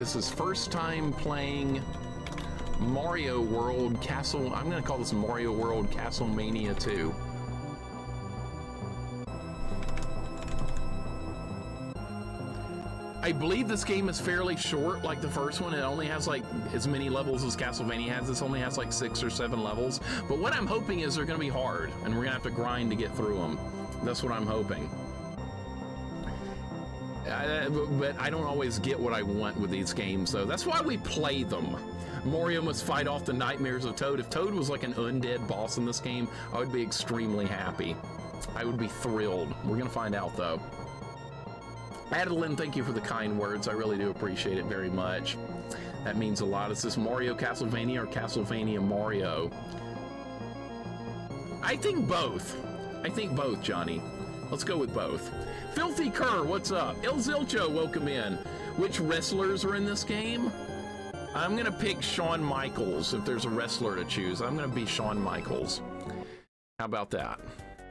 This is first time playing Mario World Castle. I'm gonna call this Mario World CASTLEMANIA 2. I believe this game is fairly short, like the first one. It only has like as many levels as Castlevania has. This only has like 6 or 7 levels. But what I'm hoping is they're gonna be hard, and we're gonna have to grind to get through them. That's what I'm hoping. But I don't always get what I want with these games, so that's why we play them. Mario must fight off the nightmares of Toad. If Toad was like an undead boss in this game, I would be extremely happy. I would be thrilled. We're gonna find out though. Adeline, thank you for the kind words. I really do appreciate it very much. That means a lot. Is this Mario Castlevania or Castlevania Mario? I think both. I think both, Johnny. Let's go with both. Filthy Cur, what's up? Il Zilcho, welcome in. Which wrestlers are in this game? I'm gonna pick Shawn Michaels. If there's a wrestler to choose, I'm gonna be Shawn Michaels. How about that?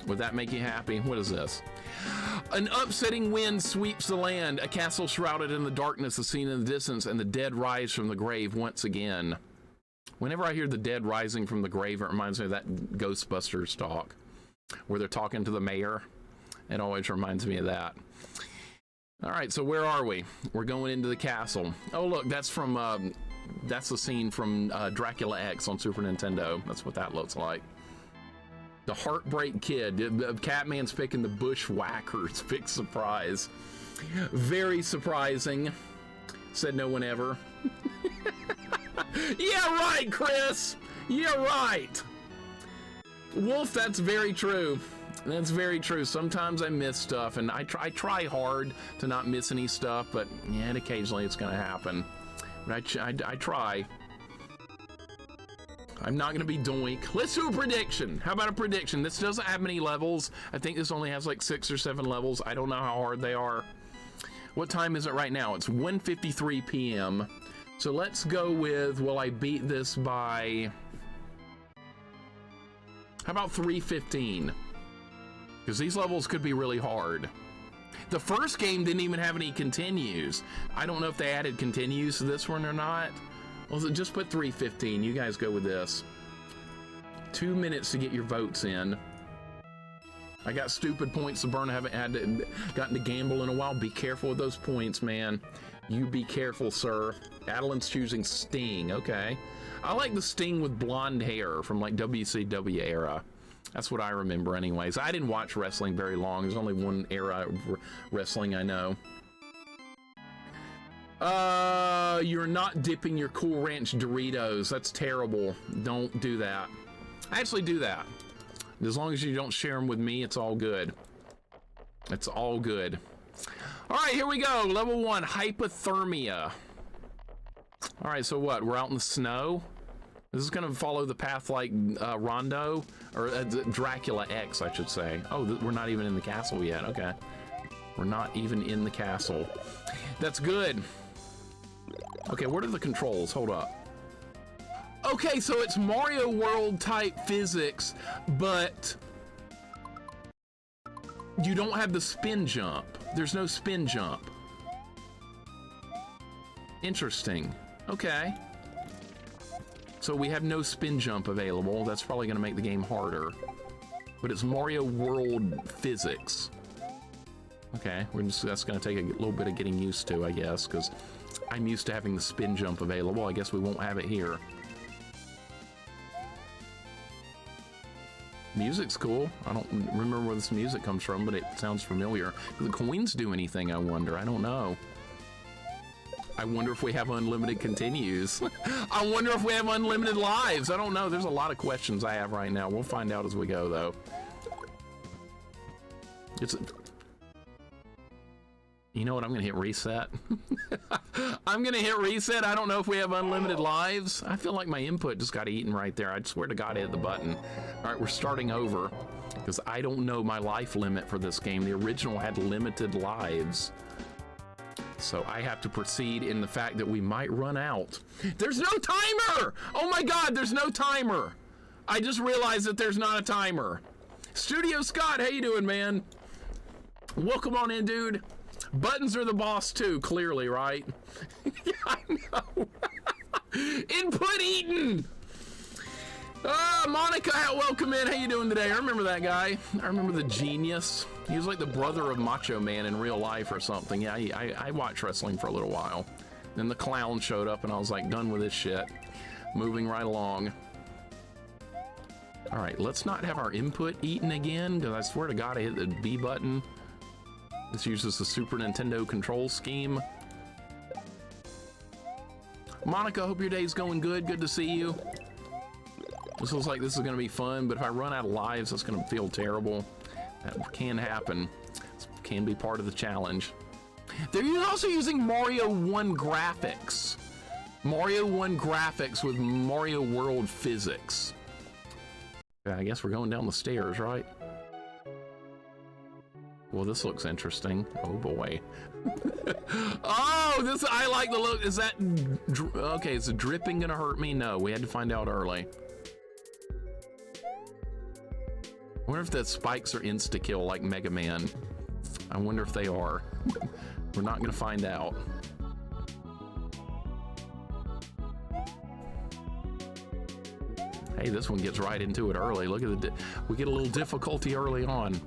Would that make you happy? What is this? An upsetting wind sweeps the land. A castle shrouded in the darkness is seen in the distance, and the dead rise from the grave once again. Whenever I hear the dead rising from the grave, it reminds me of that Ghostbusters talk, where they're talking to the mayor. It always reminds me of that. All right, so where are we? We're going into the castle. Oh, look, that's from, that's the scene from Dracula X on Super Nintendo. That's what that looks like. The Heartbreak Kid. Catman's picking the Bushwhackers. Big surprise. Very surprising. Said no one ever. Yeah, right, Chris. Yeah, right. Wolf, that's very true. That's very true. Sometimes I miss stuff, and I try hard to not miss any stuff, but yeah, occasionally it's going to happen. But I try. I'm not going to be doink. Let's do a prediction. How about a prediction? This doesn't have many levels. I think this only has like 6 or 7 levels. I don't know how hard they are. What time is it right now? It's 1:53 p.m. So let's go with, will I beat this by... How about 3:15? Because these levels could be really hard. The first game didn't even have any continues. I don't know if they added continues to this one or not. Well, just put 3:15. You guys go with this. 2 minutes to get your votes in. I got stupid points to burn. I haven't gotten to gamble in a while. Be careful with those points, man. You be careful, sir. Adeline's choosing Sting. Okay. I like the Sting with blonde hair from like WCW era. That's what I remember anyways. I didn't watch wrestling very long. There's only one era of wrestling I know. You're not dipping your Cool Ranch Doritos. That's terrible. Don't do that. Actually do that. As long as you don't share them with me, it's all good. It's all good. All right, here we go. Level 1, hypothermia. All right, so what? We're out in the snow? This is gonna follow the path like Rondo, or Dracula X, I should say. Oh, we're not even in the castle yet. Okay. We're not even in the castle. That's good. Okay, what are the controls? Hold up. Okay, so it's Mario World type physics, but you don't have the spin jump. There's no spin jump. Interesting. Okay. So we have no spin jump available. That's probably gonna make the game harder. But it's Mario World physics. Okay, that's gonna take a little bit of getting used to, I guess, because I'm used to having the spin jump available. I guess we won't have it here. Music's cool. I don't remember where this music comes from, but it sounds familiar. Do the coins do anything, I wonder? I don't know. I wonder if we have unlimited continues. I wonder if we have unlimited lives. I don't know. There's a lot of questions I have right now. We'll find out as we go, though. You know what? I'm going to hit reset. I'm going to hit reset. I don't know if we have unlimited lives. I feel like my input just got eaten right there. I swear to God I hit the button. All right, we're starting over because I don't know my life limit for this game. The original had limited lives. So I have to proceed in the fact that we might run out. There's no timer! Oh my God, there's no timer. I just realized that there's not a timer. Studio Scott, how you doing, man? Welcome on in, dude. Buttons are the boss too, clearly, right? Yeah, I know. Input eaten. Monica, welcome in. How you doing today? I remember that guy. I remember the genius. He was like the brother of Macho Man in real life or something. Yeah, I watched wrestling for a little while. Then the clown showed up and I was like, done with this shit. Moving right along. All right, let's not have our input eaten again, because I swear to God I hit the B button. This uses the Super Nintendo control scheme. Monica, hope your day's going good. Good to see you. This looks like this is going to be fun, but if I run out of lives, that's going to feel terrible. That can happen. This can be part of the challenge. They're also using Mario 1 graphics. Mario 1 graphics with Mario World physics. I guess we're going down the stairs, right? Well, this looks interesting. Oh boy. Oh, this, I like the look. Is that, okay, is the dripping gonna hurt me? No, we had to find out early. I wonder if the spikes are insta-kill like Mega Man. I wonder if they are. We're not gonna find out. Hey, this one gets right into it early. Look at the, we get a little difficulty early on.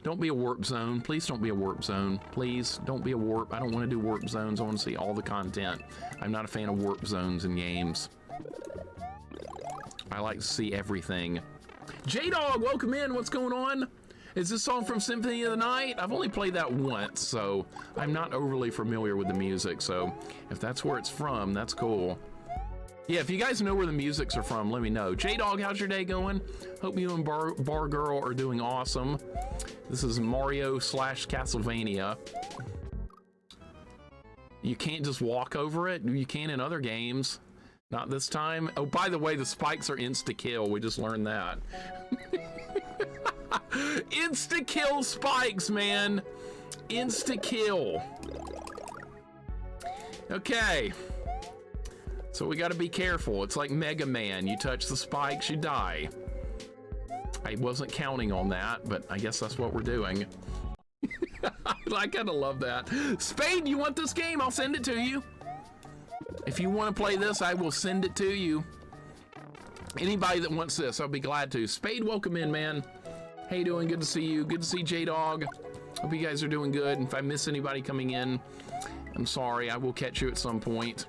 Don't be a warp zone. Please don't be a warp zone. Please don't be a warp. I don't want to do warp zones. I want to see all the content. I'm not a fan of warp zones in games. I like to see everything. J-Dog, welcome in. What's going on? Is this song from Symphony of the Night? I've only played that once, so I'm not overly familiar with the music. So if that's where it's from, that's cool. Yeah, if you guys know where the musics are from, let me know. J-Dog, how's your day going? Hope you and Bar Girl are doing awesome. This is Mario / Castlevania. You can't just walk over it. You can in other games. Not this time. Oh, by the way, the spikes are insta-kill. We just learned that. Insta-kill spikes, man. Insta-kill. Okay. So we got to be careful. It's like Mega Man. You touch the spikes, you die. I wasn't counting on that, but I guess that's what we're doing. I kind of love that. Spade, you want this game? I'll send it to you. If you want to play this, I will send it to you. Anybody that wants this, I'll be glad to. Spade, welcome in, man. How you doing? Good to see you. Good to see J-Dog. Hope you guys are doing good. If I miss anybody coming in, I'm sorry. I will catch you at some point.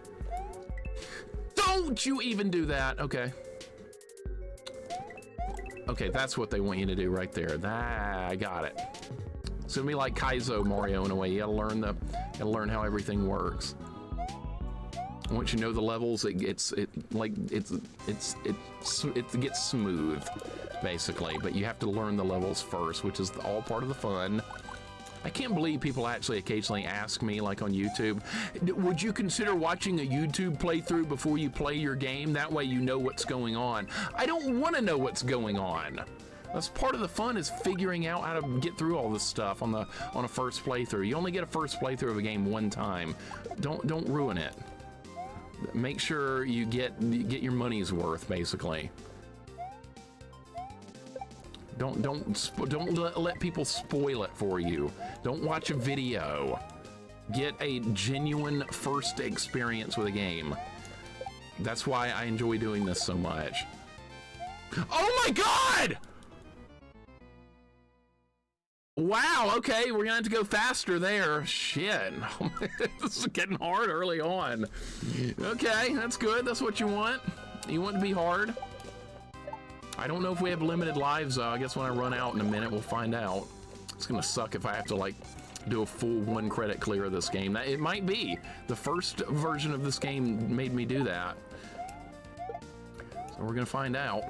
Don't you even do that. Okay. Okay, that's what they want you to do right there. That, I got it. It's gonna be like Kaizo Mario in a way. You gotta learn how everything works. Once you know the levels, it gets smooth, basically. But you have to learn the levels first, which is all part of the fun. I can't believe people actually occasionally ask me, like on YouTube, would you consider watching a YouTube playthrough before you play your game? That way you know what's going on. I don't want to know what's going on. That's part of the fun, is figuring out how to get through all this stuff on a first playthrough. You only get a first playthrough of a game one time. Don't ruin it. Make sure you get your money's worth, basically. Don't let people spoil it for you. Don't watch a video. Get a genuine first experience with a game. That's why I enjoy doing this so much. Oh my God! Wow, okay, we're gonna have to go faster there. Shit, this is getting hard early on. Okay, that's good, that's what you want. You want to be hard. I don't know if we have limited lives, though. I guess when I run out in a minute, we'll find out. It's gonna suck if I have to, like, do a full 1 credit clear of this game. It might be. The first version of this game made me do that. So we're gonna find out.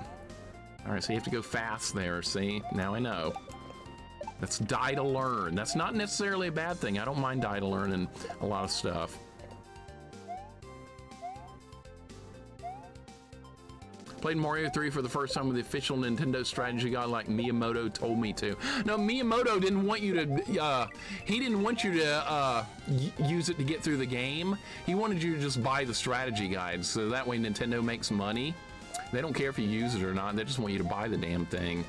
All right, so you have to go fast there, see? Now I know. That's die to learn. That's not necessarily a bad thing. I don't mind die to learn in a lot of stuff. Played Mario 3 for the first time with the official Nintendo strategy guide like Miyamoto told me to. No, Miyamoto didn't want you to, he didn't want you to use it to get through the game. He wanted you to just buy the strategy guide, so that way Nintendo makes money. They don't care if you use it or not, they just want you to buy the damn thing.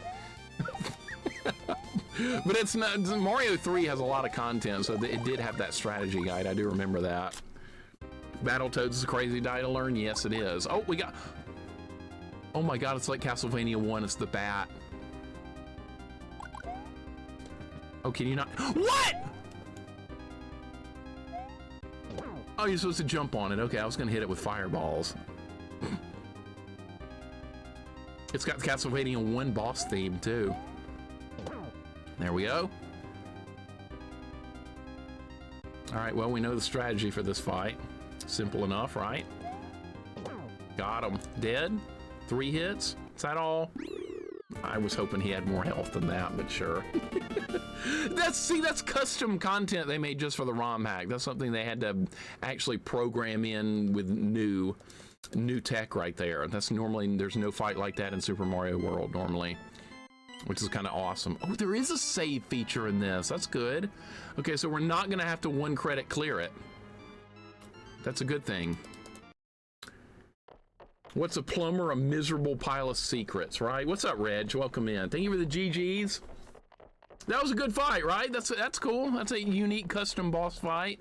But it's not, Mario 3 has a lot of content, so it did have that strategy guide. I do remember that. Battletoads is a crazy die to learn. Yes, it is. Oh, we got, oh my God, it's like Castlevania 1. It's the bat. Oh, can you not? What? Oh, you're supposed to jump on it. Okay, I was gonna hit it with fireballs. It's got Castlevania 1 boss theme too. There we go. All right, well, we know the strategy for this fight. Simple enough, right? Got him. Dead? 3 hits? Is that all? I was hoping he had more health than that, but sure. That's custom content they made just for the ROM hack. That's something they had to actually program in with new tech right there. That's normally, there's no fight like that in Super Mario World normally, which is kind of awesome. Oh, there is a save feature in this. That's good. Okay, so we're not gonna have to 1 credit clear it. That's a good thing. What's a plumber? A miserable pile of secrets, right? What's up, Reg? Welcome in. Thank you for the GGs. That was a good fight, right? That's cool. That's a unique custom boss fight.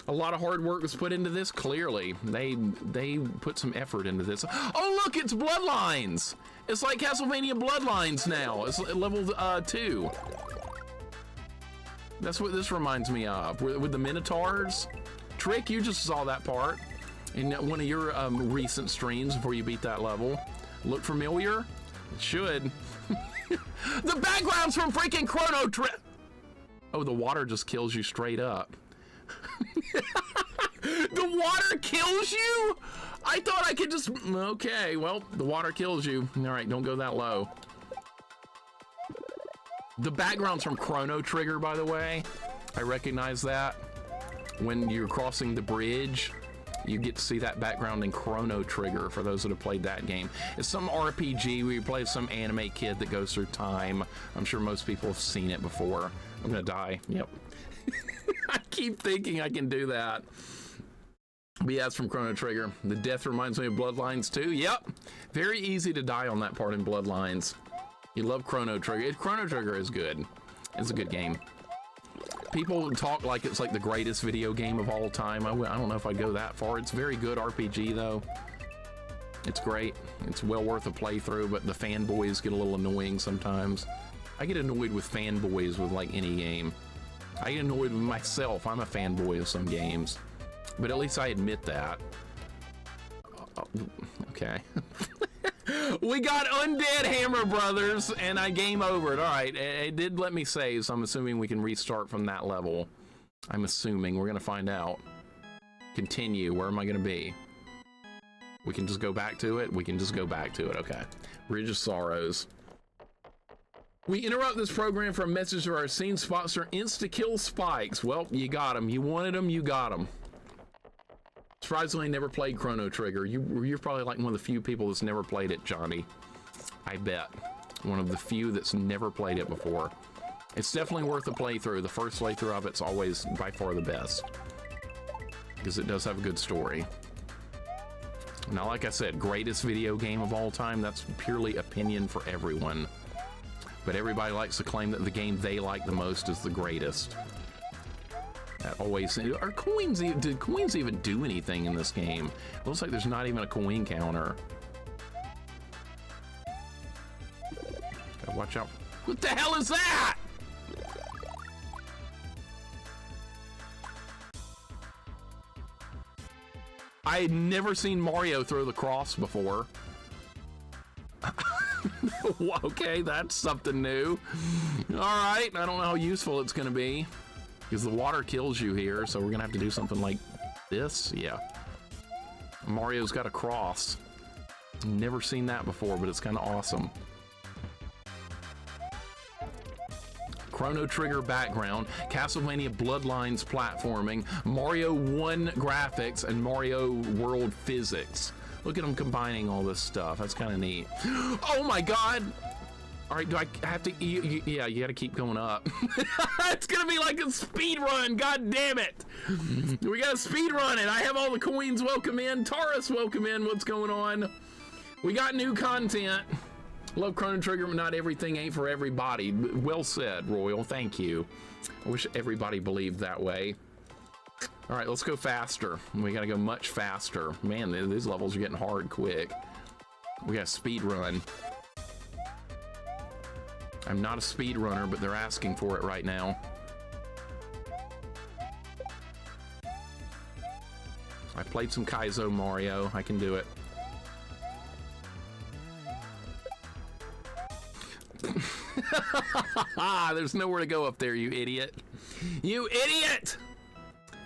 A lot of hard work was put into this, clearly. They put some effort into this. Oh, look, it's Bloodlines. It's like Castlevania Bloodlines now. It's level 2. That's what this reminds me of. With the Minotaurs. Trick, you just saw that part in one of your recent streams before you beat that level. Look familiar? It should. The background's from freaking Chrono Trigger. Oh, the water just kills you straight up. The water kills you? I thought I could just... Okay, well, the water kills you. All right, don't go that low. The background's from Chrono Trigger, by the way. I recognize that. When you're crossing the bridge, you get to see that background in Chrono Trigger, for those that have played that game. It's some RPG where you play some anime kid that goes through time. I'm sure most people have seen it before. I'm gonna die. Yep. I keep thinking I can do that. But yeah, it's from Chrono Trigger. The death reminds me of Bloodlines too. Yep. Very easy to die on that part in Bloodlines. You love Chrono Trigger. Chrono Trigger is good. It's a good game. People talk like it's like the greatest video game of all time. I don't know if I'd go that far. It's very good RPG though. It's great. It's well worth a playthrough, but the fanboys get a little annoying sometimes. I get annoyed with fanboys with like any game. I get annoyed with myself. I'm a fanboy of some games, but at least I admit that. Okay. We got Undead Hammer Brothers, and I game over it. All right, it did let me save, so I'm assuming we can restart from that level. I'm assuming. We're gonna find out. Continue. Where am I gonna be? We can just go back to it? We can just go back to it. Okay. Bridge of Sorrows. We interrupt this program for a message to our scene sponsor, Insta-Kill Spikes. Well, you got them. You wanted them, you got them. Surprisingly, never played Chrono Trigger. You're probably like one of the few people that's never played it, Johnny. I bet. One of the few that's never played it before. It's definitely worth a playthrough. The first playthrough of it's always by far the best, because it does have a good story. Now, like I said, greatest video game of all time, that's purely opinion for everyone. But everybody likes to claim that the game they like the most is the greatest. That always... Are coins... Did coins even do anything in this game? It looks like there's not even a coin counter. Gotta watch out. What the hell is that? I had never seen Mario throw the cross before. Okay, that's something new. All right, I don't know how useful it's gonna be, because the water kills you here, so we're gonna have to do something like this. Yeah. Mario's got a cross. Never seen that before, but it's kind of awesome. Chrono Trigger background, Castlevania Bloodlines platforming, Mario 1 graphics, and Mario World physics. Look at them combining all this stuff. That's kind of neat. Oh my God! All right, do I have to? Yeah, you got to keep going up. It's gonna be like a speed run. God damn it! We got to speed run it. I have all the coins. Welcome in, Taurus. Welcome in. What's going on? We got new content. Love Chrono Trigger, but not everything ain't for everybody. Well said, Royal. Thank you. I wish everybody believed that way. All right, let's go faster. We gotta go much faster. Man, these levels are getting hard quick. We got speed run. I'm not a speed runner, but they're asking for it right now. I played some Kaizo Mario. I can do it. There's nowhere to go up there, you idiot. You idiot!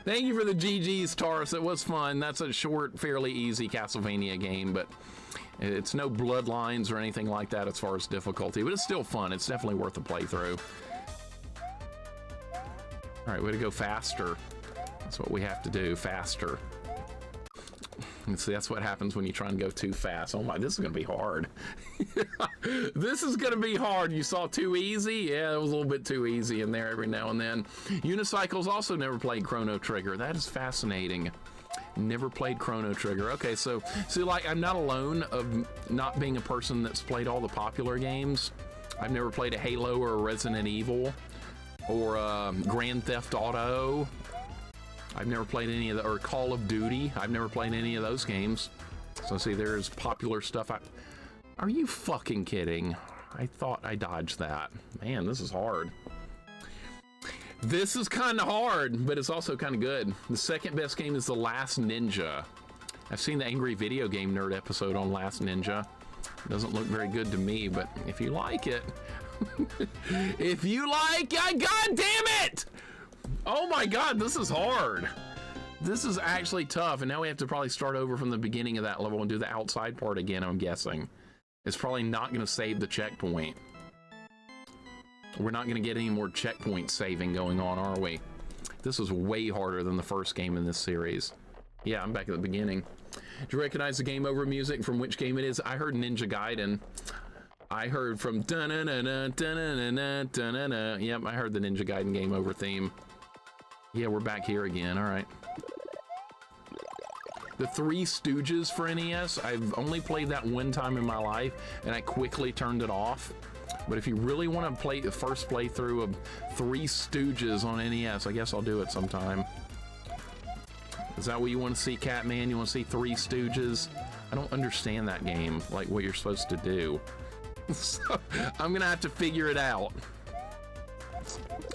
Thank you for the GGs, Taurus. It was fun. That's a short, fairly easy Castlevania game, but it's no bloodlines or anything like that as far as difficulty, but it's still fun. It's definitely worth a playthrough. All right, way to go faster. That's what we have to do, faster. And see, that's what happens when you try and go too fast. Oh my, this is gonna be hard. This is gonna be hard. You saw too easy? Yeah, it was a little bit too easy in there every now and then. Unicycles also never played Chrono Trigger. That is fascinating. Never played Chrono Trigger. Okay, so see, like, I'm not alone of not being a person that's played all the popular games. I've never played a Halo or a Resident Evil or Grand Theft Auto. I've never played any of the, or Call of Duty. I've never played any of those games. So see, there's popular stuff. Are you fucking kidding? I thought I dodged that. Man, this is hard. This is kind of hard, but it's also kind of good. The second best game is The Last Ninja. I've seen the Angry Video Game Nerd episode on Last Ninja. It doesn't look very good to me, but if you like it, if you like it, God damn it! Oh my God, this is hard. This is actually tough, and now we have to probably start over from the beginning of that level and do the outside part again, I'm guessing. It's probably not going to save the checkpoint. We're not going to get any more checkpoint saving going on, are we? This is way harder than the first game in this series. Yeah, I'm back at the beginning. Do you recognize the game over music from which game it is? I heard Ninja Gaiden. I heard from da-na-na-na, da-na-na-na, da-na-na. Yep, I heard the Ninja Gaiden game over theme. Yeah, we're back here again, all right. The Three Stooges for NES, I've only played that one time in my life, and I quickly turned it off. But if you really want to play the first playthrough of Three Stooges on NES, I guess I'll do it sometime. Is that what you want to see, Catman? You want to see Three Stooges? I don't understand that game, like what you're supposed to do. So, I'm gonna have to figure it out.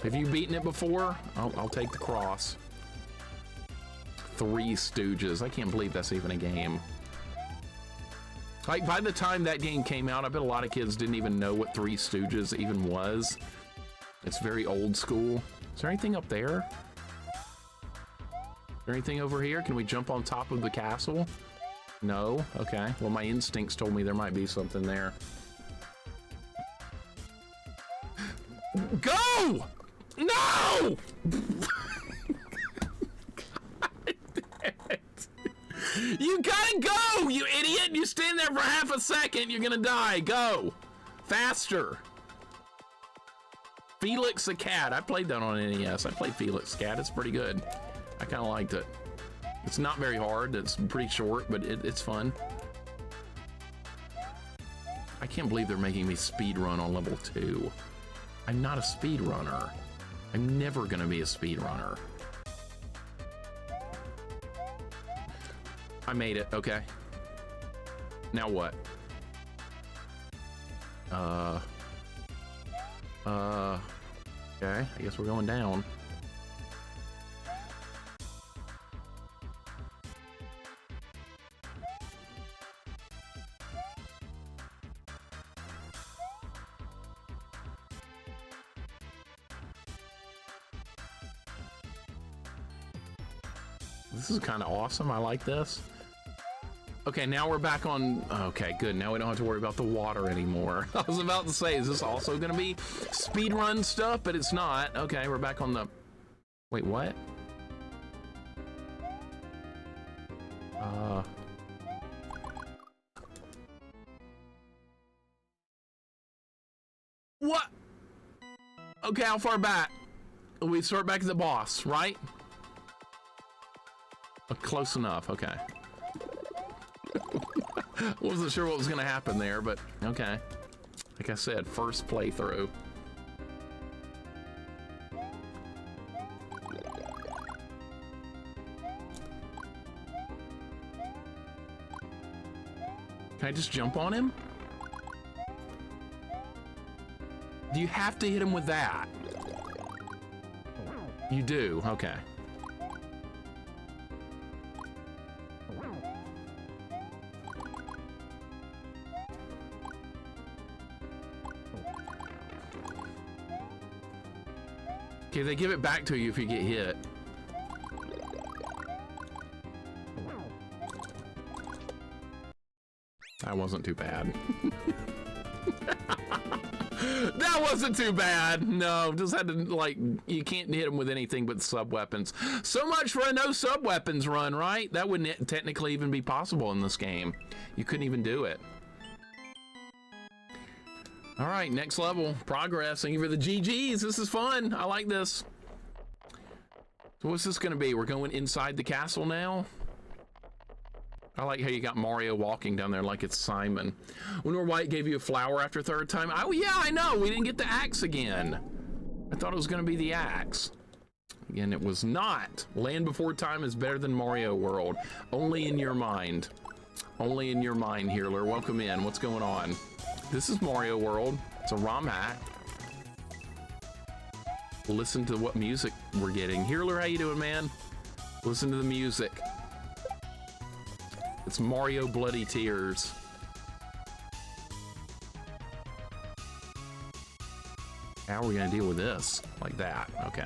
Have you beaten it before? I'll take the cross. Three Stooges. I can't believe that's even a game. Like, by the time that game came out, I bet a lot of kids didn't even know what Three Stooges even was. It's very old school. Is there anything up there? Is there anything over here? Can we jump on top of the castle? No? Okay. Well, my instincts told me there might be something there. Go! No! God damn it. You gotta go, you idiot! You stand there for half a second, you're gonna die. Go! Faster! Felix the Cat. I played that on NES. I played Felix the Cat. It's pretty good. I kind of liked it. It's not very hard. It's pretty short, but it's fun. I can't believe they're making me speed run on level 2. I'm not a speed runner. I'm never gonna be a speed runner. I made it, okay. Now what? Okay, I guess we're going down. This is kind of awesome. I like this. Okay, now we're back on. Okay, good. Now we don't have to worry about the water anymore. I was about to say, is this also going to be speedrun stuff? But it's not. Okay, we're back on the. Wait, what? What? Okay, how far back? We start back at the boss, right? Close enough, okay. Wasn't sure what was gonna happen there, but okay. Like I said, first playthrough. Can I just jump on him? Do you have to hit him with that? You do, okay. Okay, they give it back to you if you get hit. That wasn't too bad. That wasn't too bad. No, just had to, like, you can't hit them with anything but sub-weapons. So much for a no sub-weapons run, right? That wouldn't technically even be possible in this game. You couldn't even do it. All right, next level. Progress. Thank you for the GGs. This is fun. I like this. So what's this going to be? We're going inside the castle now? I like how you got Mario walking down there like it's Simon. When White gave you a flower after third time. Oh, yeah, I know. We didn't get the axe again. I thought it was going to be the axe. Again, it was not. Land Before Time is better than Mario World. Only in your mind. Only in your mind, Healer. Welcome in. What's going on? This is Mario World. It's a ROM hack. Listen to what music we're getting. Healer, how you doing, man? Listen to the music. It's Mario Bloody Tears. How are we gonna deal with this? Like that, okay.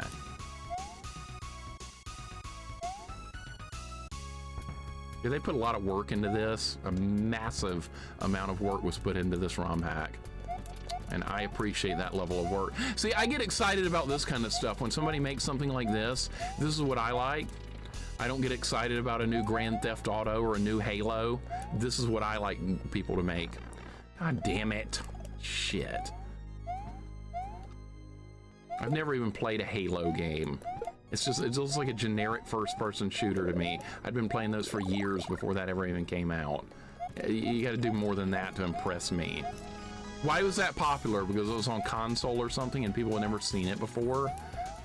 Yeah, they put a lot of work into this. A massive amount of work was put into this ROM hack. And I appreciate that level of work. See, I get excited about this kind of stuff. When somebody makes something like this is what I like. I don't get excited about a new Grand Theft Auto or a new Halo. This is what I like people to make. God damn it. Shit. I've never even played a Halo game. It's just like a generic first-person shooter to me. I'd been playing those for years before that ever even came out. You gotta do more than that to impress me. Why was that popular? Because it was on console or something and people had never seen it before?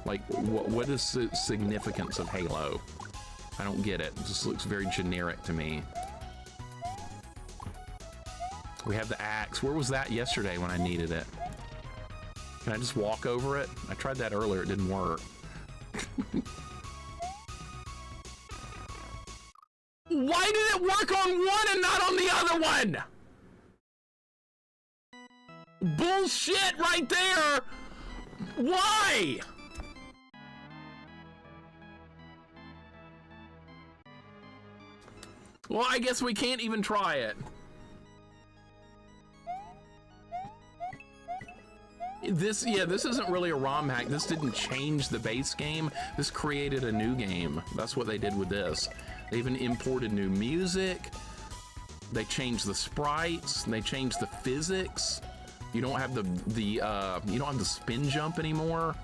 Like, what is the significance of Halo? I don't get it. It just looks very generic to me. We have the axe. Where was that yesterday when I needed it? Can I just walk over it? I tried that earlier. It didn't work. Why did it work on one and not on the other one? Bullshit right there! Why? Well, I guess we can't even try it. This isn't really a ROM hack. This didn't change the base game. This created a new game. That's what they did with this. They even imported new music. They changed the sprites. They changed the physics. You don't have you don't have the spin jump anymore.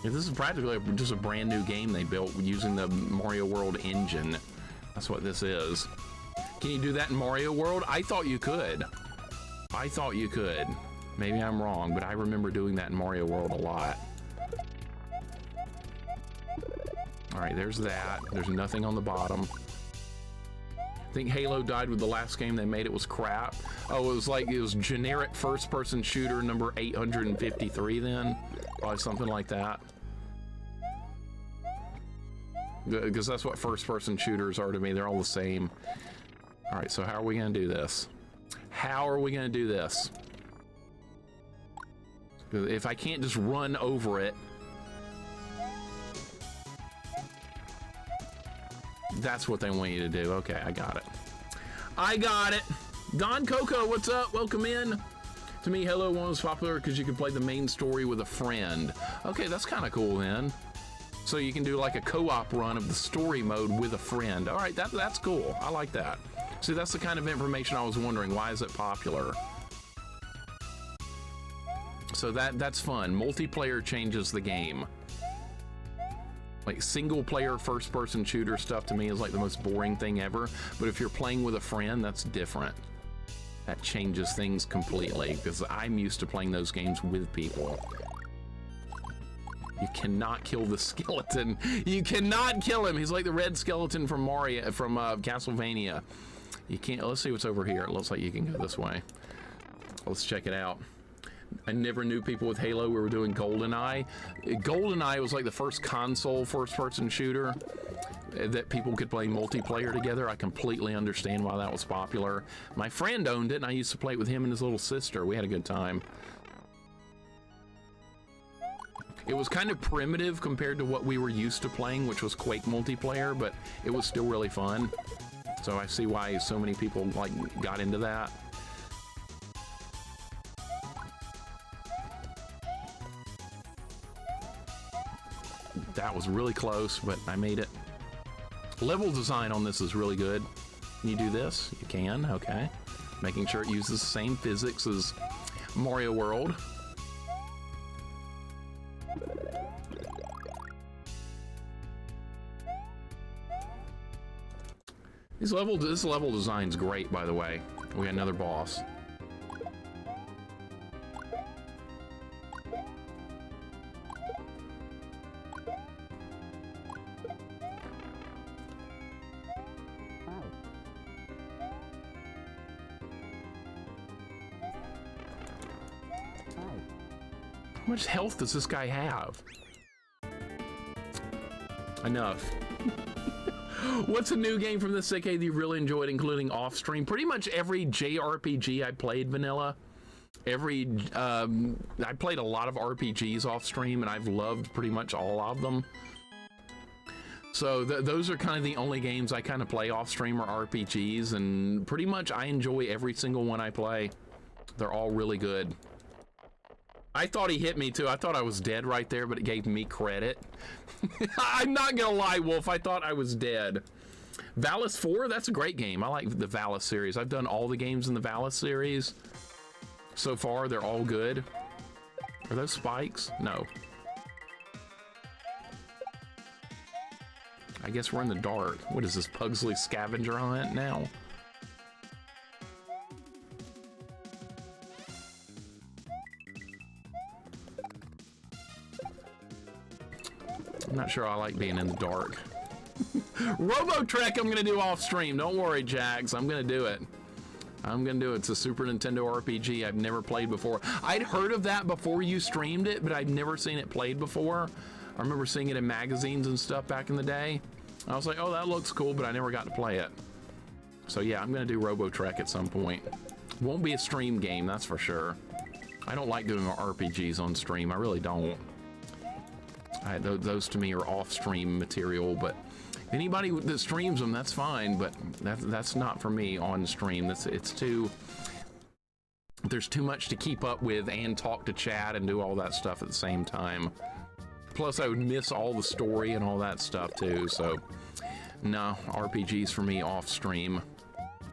Yeah, this is practically just a brand new game they built using the Mario World engine. That's what this is. Can you do that in Mario World? I thought you could. I thought you could. Maybe I'm wrong, but I remember doing that in Mario World a lot. All right, there's that. There's nothing on the bottom. I think Halo died with the last game they made. It was crap. Oh, it was generic first-person shooter number 853 then. Probably something like that. Because that's what first-person shooters are to me. They're all the same. All right, so how are we gonna do this? How are we gonna do this? If I can't just run over it, that's what they want you to do. Okay, I got it. I got it. Don Coco, what's up? Welcome in. To me, Halo 1 was popular because you can play the main story with a friend. Okay, that's kind of cool then. So you can do like a co-op run of the story mode with a friend. All right, that's cool. I like that. See, that's the kind of information I was wondering. Why is it popular? So that's fun. Multiplayer changes the game. Like single player first person shooter stuff to me is like the most boring thing ever. But if you're playing with a friend, that's different. that changes things completely, because I'm used to playing those games with people. You cannot kill the skeleton. You cannot kill him. He's like the red skeleton from Mario, from Castlevania. You can't. Let's see what's over here. It looks like you can go this way. Let's check it out. I never knew people with Halo were doing GoldenEye. GoldenEye was like the first console first-person shooter that people could play multiplayer together. I completely understand why that was popular. My friend owned it, and I used to play it with him and his little sister. We had a good time. It was kind of primitive compared to what we were used to playing, which was Quake multiplayer, but it was still really fun. So I see why so many people like got into that. That was really close, but I made it. Level design on this is really good. Can you do this? You can, okay. Making sure it uses the same physics as Mario World. This level design's great, by the way. We got another boss. How much health does this guy have? Enough. What's a new game from this decade that you really enjoyed, including off-stream? Pretty much every JRPG I played, vanilla. I played a lot of RPGs off-stream, and I've loved pretty much all of them. So those are kind of the only games I kind of play off-stream are RPGs, and pretty much I enjoy every single one I play. They're all really good. I thought he hit me too. I thought I was dead right there, but it gave me credit. I'm not gonna lie, Wolf. I thought I was dead. Valis 4, that's a great game. I like the Valis series. I've done all the games in the Valis series. So far, they're all good. Are those spikes? No. I guess we're in the dark. What is this, Pugsley scavenger hunt now? I'm not sure I like being in the dark. Robotrek I'm gonna do off stream. Don't worry, Jags. I'm gonna do it. I'm gonna do it. It's a Super Nintendo RPG I've never played before. I'd heard of that before you streamed it, but I'd never seen it played before. I remember seeing it in magazines and stuff back in the day. I was like, oh, that looks cool, but I never got to play it. So yeah, I'm gonna do Robotrek at some point. Won't be a stream game, that's for sure. I don't like doing RPGs on stream. I really don't. Those to me are off-stream material, but anybody that streams them, that's fine, but that's not for me on stream. It's too... There's too much to keep up with and talk to chat and do all that stuff at the same time. Plus, I would miss all the story and all that stuff, too, so... No, RPGs for me off-stream.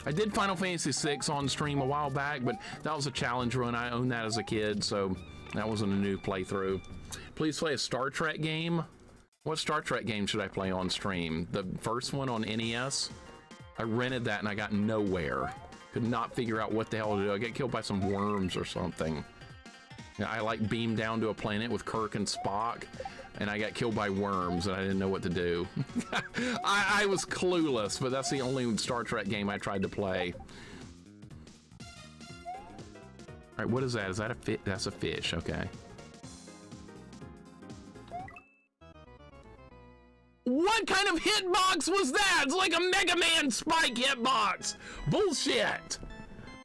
I did Final Fantasy VI on stream a while back, but that was a challenge run. I owned that as a kid, so that wasn't a new playthrough. Please play a Star Trek game. What Star Trek game should I play on stream? The first one on NES? I rented that and I got nowhere. Could not figure out what the hell to do. I get killed by some worms or something. I like beamed down to a planet with Kirk and Spock, and I got killed by worms and I didn't know what to do. I was clueless, but that's the only Star Trek game I tried to play. All right, what is that? Is that a fish? That's a fish, okay. What kind of hitbox was that? It's like a Mega Man Spike hitbox. Bullshit.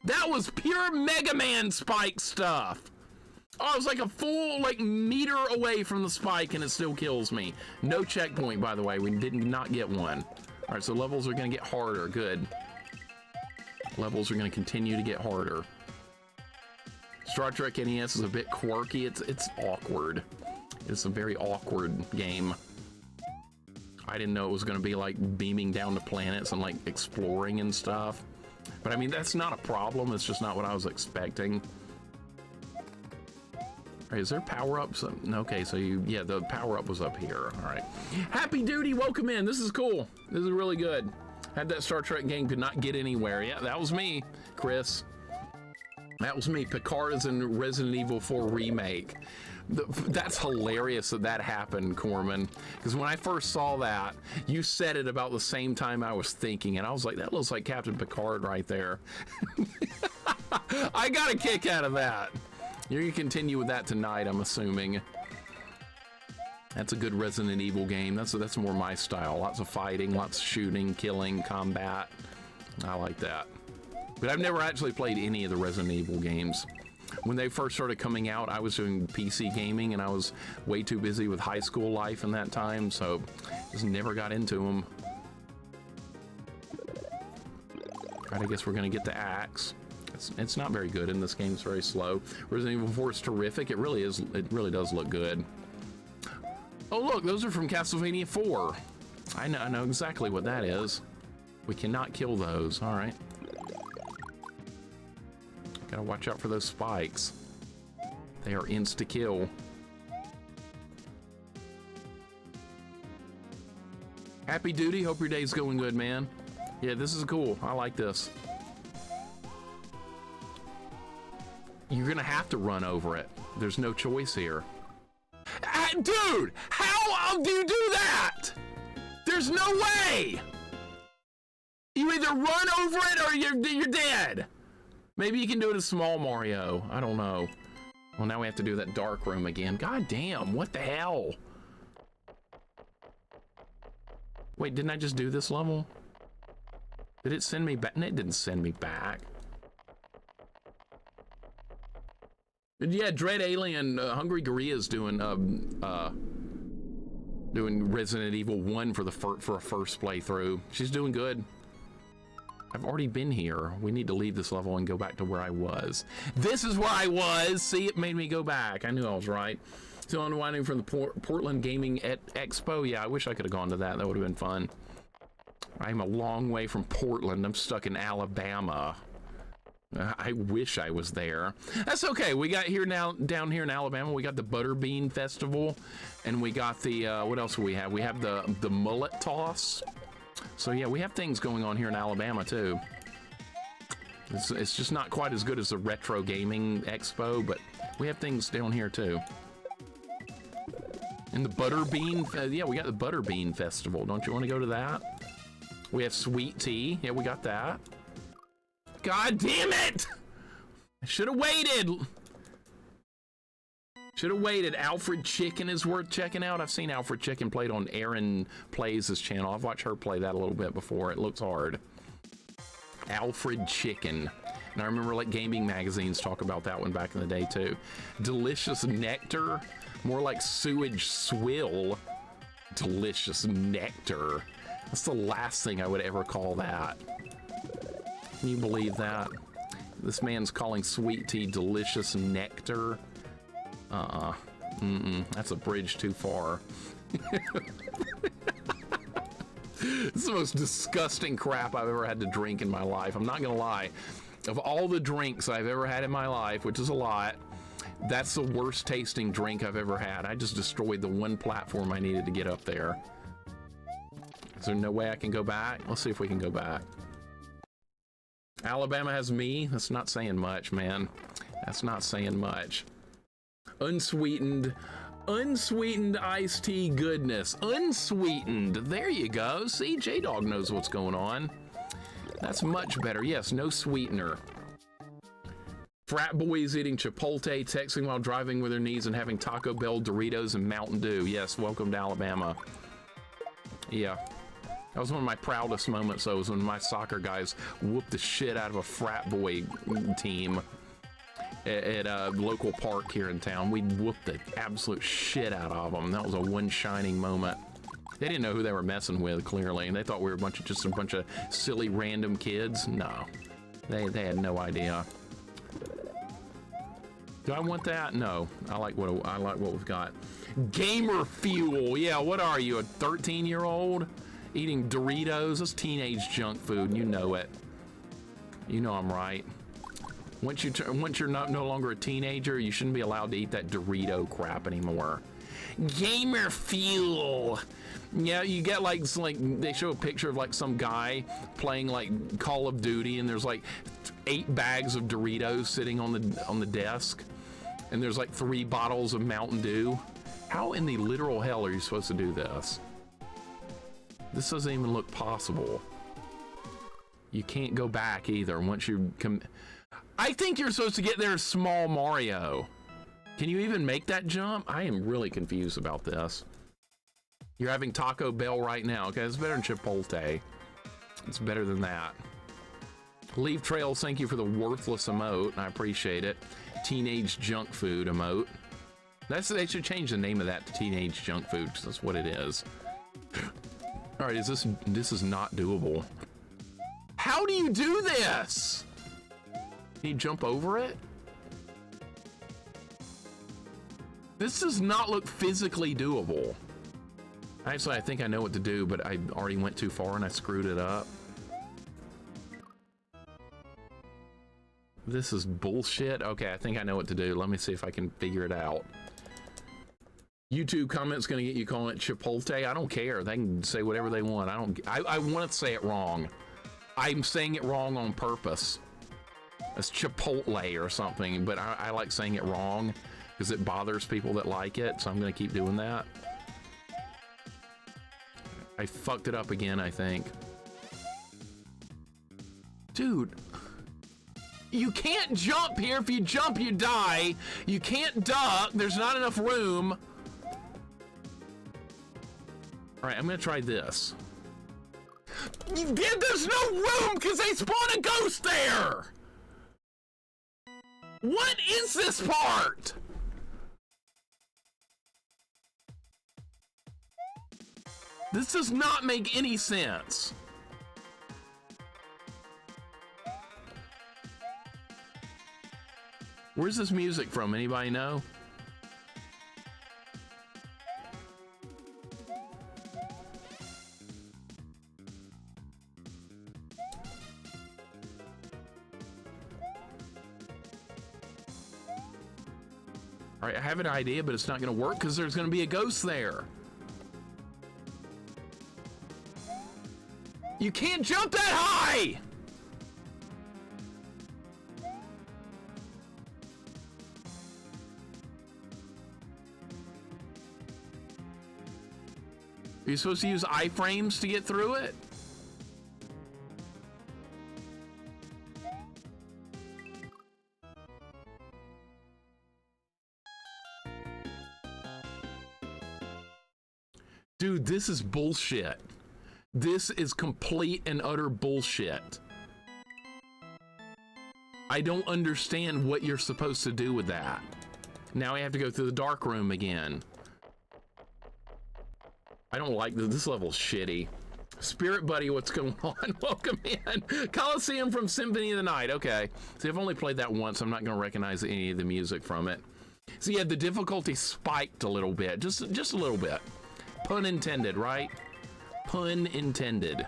That was pure Mega Man Spike stuff. Oh, it was like a full meter away from the spike and it still kills me. No checkpoint, by the way. We did not get one. All right, so levels are gonna get harder. Good. Levels are gonna continue to get harder. Star Trek NES is a bit quirky. It's awkward. It's a very awkward game. I didn't know it was going to be like beaming down to planets and like exploring and stuff. But I mean, that's not a problem. It's just not what I was expecting. All right, is there power-ups? Okay, so yeah, the power-up was up here. All right. Happy Duty, welcome in. This is cool. This is really good. Had that Star Trek game, could not get anywhere. Yeah, that was me, Chris. That was me. Picard is in Resident Evil 4 Remake. That's hilarious that that happened, Corman. Because when I first saw that, you said it about the same time I was thinking, and I was like, that looks like Captain Picard right there. I got a kick out of that. You're gonna continue with that tonight, I'm assuming. That's a good Resident Evil game. That's more my style. Lots of fighting, lots of shooting, killing, combat. I like that. But I've never actually played any of the Resident Evil games. When they first started coming out, I was doing PC gaming, and I was way too busy with high school life in that time, so just never got into them. All right, I guess we're gonna get the axe. It's not very good in this game. It's very slow. Resident Evil 4 is terrific. It really is. It really does look good. Oh look, those are from Castlevania 4. I know exactly what that is. We cannot kill those. All right. Gotta watch out for those spikes. They are insta-kill. Happy duty. Hope your day's going good, man. Yeah, this is cool. I like this. You're gonna have to run over it. There's no choice here. Dude, how do you do that? There's no way. You either run over it or you're dead. Maybe you can do it as small Mario. I don't know. Well, now we have to do that dark room again. God damn, what the hell? Wait, didn't I just do this level? Did it send me back? No, it didn't send me back. Yeah, Dread Alien, Hungry Gorilla's doing Resident Evil 1 for a first playthrough. She's doing good. I've already been here. We need to leave this level and go back to where I was. This is where I was. See, it made me go back. I knew I was right. Still unwinding from the Portland Gaming Expo. Yeah, I wish I could have gone to that. That would have been fun. I'm a long way from Portland. I'm stuck in Alabama. I wish I was there. That's okay. We got here now, down here in Alabama, we got the Butterbean Festival, and we got the, what else do we have? We have the mullet toss. So yeah, we have things going on here in Alabama too. It's just not quite as good as the Retro Gaming Expo, but we have things down here too. And the Butterbean, yeah, we got the Butterbean Festival. Don't you want to go to that? We have sweet tea. Yeah, we got that. God damn it! I should have waited. Should have waited. Alfred Chicken is worth checking out. I've seen Alfred Chicken played on Aaron Plays' channel. I've watched her play that a little bit before. It looks hard. Alfred Chicken. And I remember like gaming magazines talk about that one back in the day too. Delicious Nectar. More like sewage swill. Delicious Nectar. That's the last thing I would ever call that. Can you believe that? This man's calling sweet tea delicious nectar. That's a bridge too far. It's the most disgusting crap I've ever had to drink in my life. I'm not gonna lie. Of all the drinks I've ever had in my life, which is a lot, that's the worst tasting drink I've ever had. I just destroyed the one platform I needed to get up there. Is there no way I can go back? Let's see if we can go back. Alabama has me. That's not saying much, man. That's not saying much. Unsweetened iced tea goodness. Unsweetened. There you go. See, J-Dog knows what's going on. That's much better. Yes, no sweetener. Frat boys eating Chipotle, texting while driving with their knees, and having Taco Bell, Doritos, and Mountain Dew. Yes, welcome to Alabama. Yeah. That was one of my proudest moments, though, was when my soccer guys whooped the shit out of a frat boy team at a local park here in town. We whooped the absolute shit out of them. That was a one shining moment. They didn't know who they were messing with, clearly, and they thought we were just a bunch of silly random kids. No, they had no idea. Do I want that? No, I like what we've got. Gamer fuel. Yeah, what are you, a 13-year-old? Eating Doritos? That's teenage junk food, and you know it. You know I'm right. Once you're no longer a teenager, you shouldn't be allowed to eat that Dorito crap anymore. Gamer fuel. Yeah, you get like they show a picture of like some guy playing like Call of Duty, and there's like 8 bags of Doritos sitting on the desk, and there's like 3 bottles of Mountain Dew. How in the literal hell are you supposed to do this? This doesn't even look possible. You can't go back either once you come. I think you're supposed to get there as small Mario. Can you even make that jump? I am really confused about this. You're having Taco Bell right now. Okay, it's better than Chipotle. It's better than that. Leave Trails, thank you for the worthless emote. I appreciate it. Teenage junk food emote. They should change the name of that to Teenage Junk Food, because that's what it is. All right, this is not doable. How do you do this? Can you jump over it? This does not look physically doable. Actually, I think I know what to do, but I already went too far and I screwed it up. This is bullshit. Okay, I think I know what to do. Let me see if I can figure it out. YouTube comments gonna get you calling it Chipotle. I don't care. They can say whatever they want. I want to say it wrong. I'm saying it wrong on purpose. It's Chipotle or something, but I like saying it wrong because it bothers people that like it, so I'm gonna keep doing that. I fucked it up again, I think. Dude, you can't jump here. If you jump, you die. You can't duck. There's not enough room. All right, I'm gonna try this. There's no room because they spawn a ghost there. What is this part? This does not make any sense. Where's this music from? Anybody know? All right, I have an idea, but it's not going to work because there's going to be a ghost there. You can't jump that high! Are you supposed to use iframes to get through it? Dude, this is bullshit. This is complete and utter bullshit. I don't understand what you're supposed to do with that. Now we have to go through the dark room again. I don't like this. This level's shitty. Spirit Buddy, what's going on? Welcome in. Coliseum from Symphony of the Night. Okay. See, I've only played that once. I'm not going to recognize any of the music from it. See, yeah, the difficulty spiked a little bit. Just a little bit. Pun intended, right? Pun intended.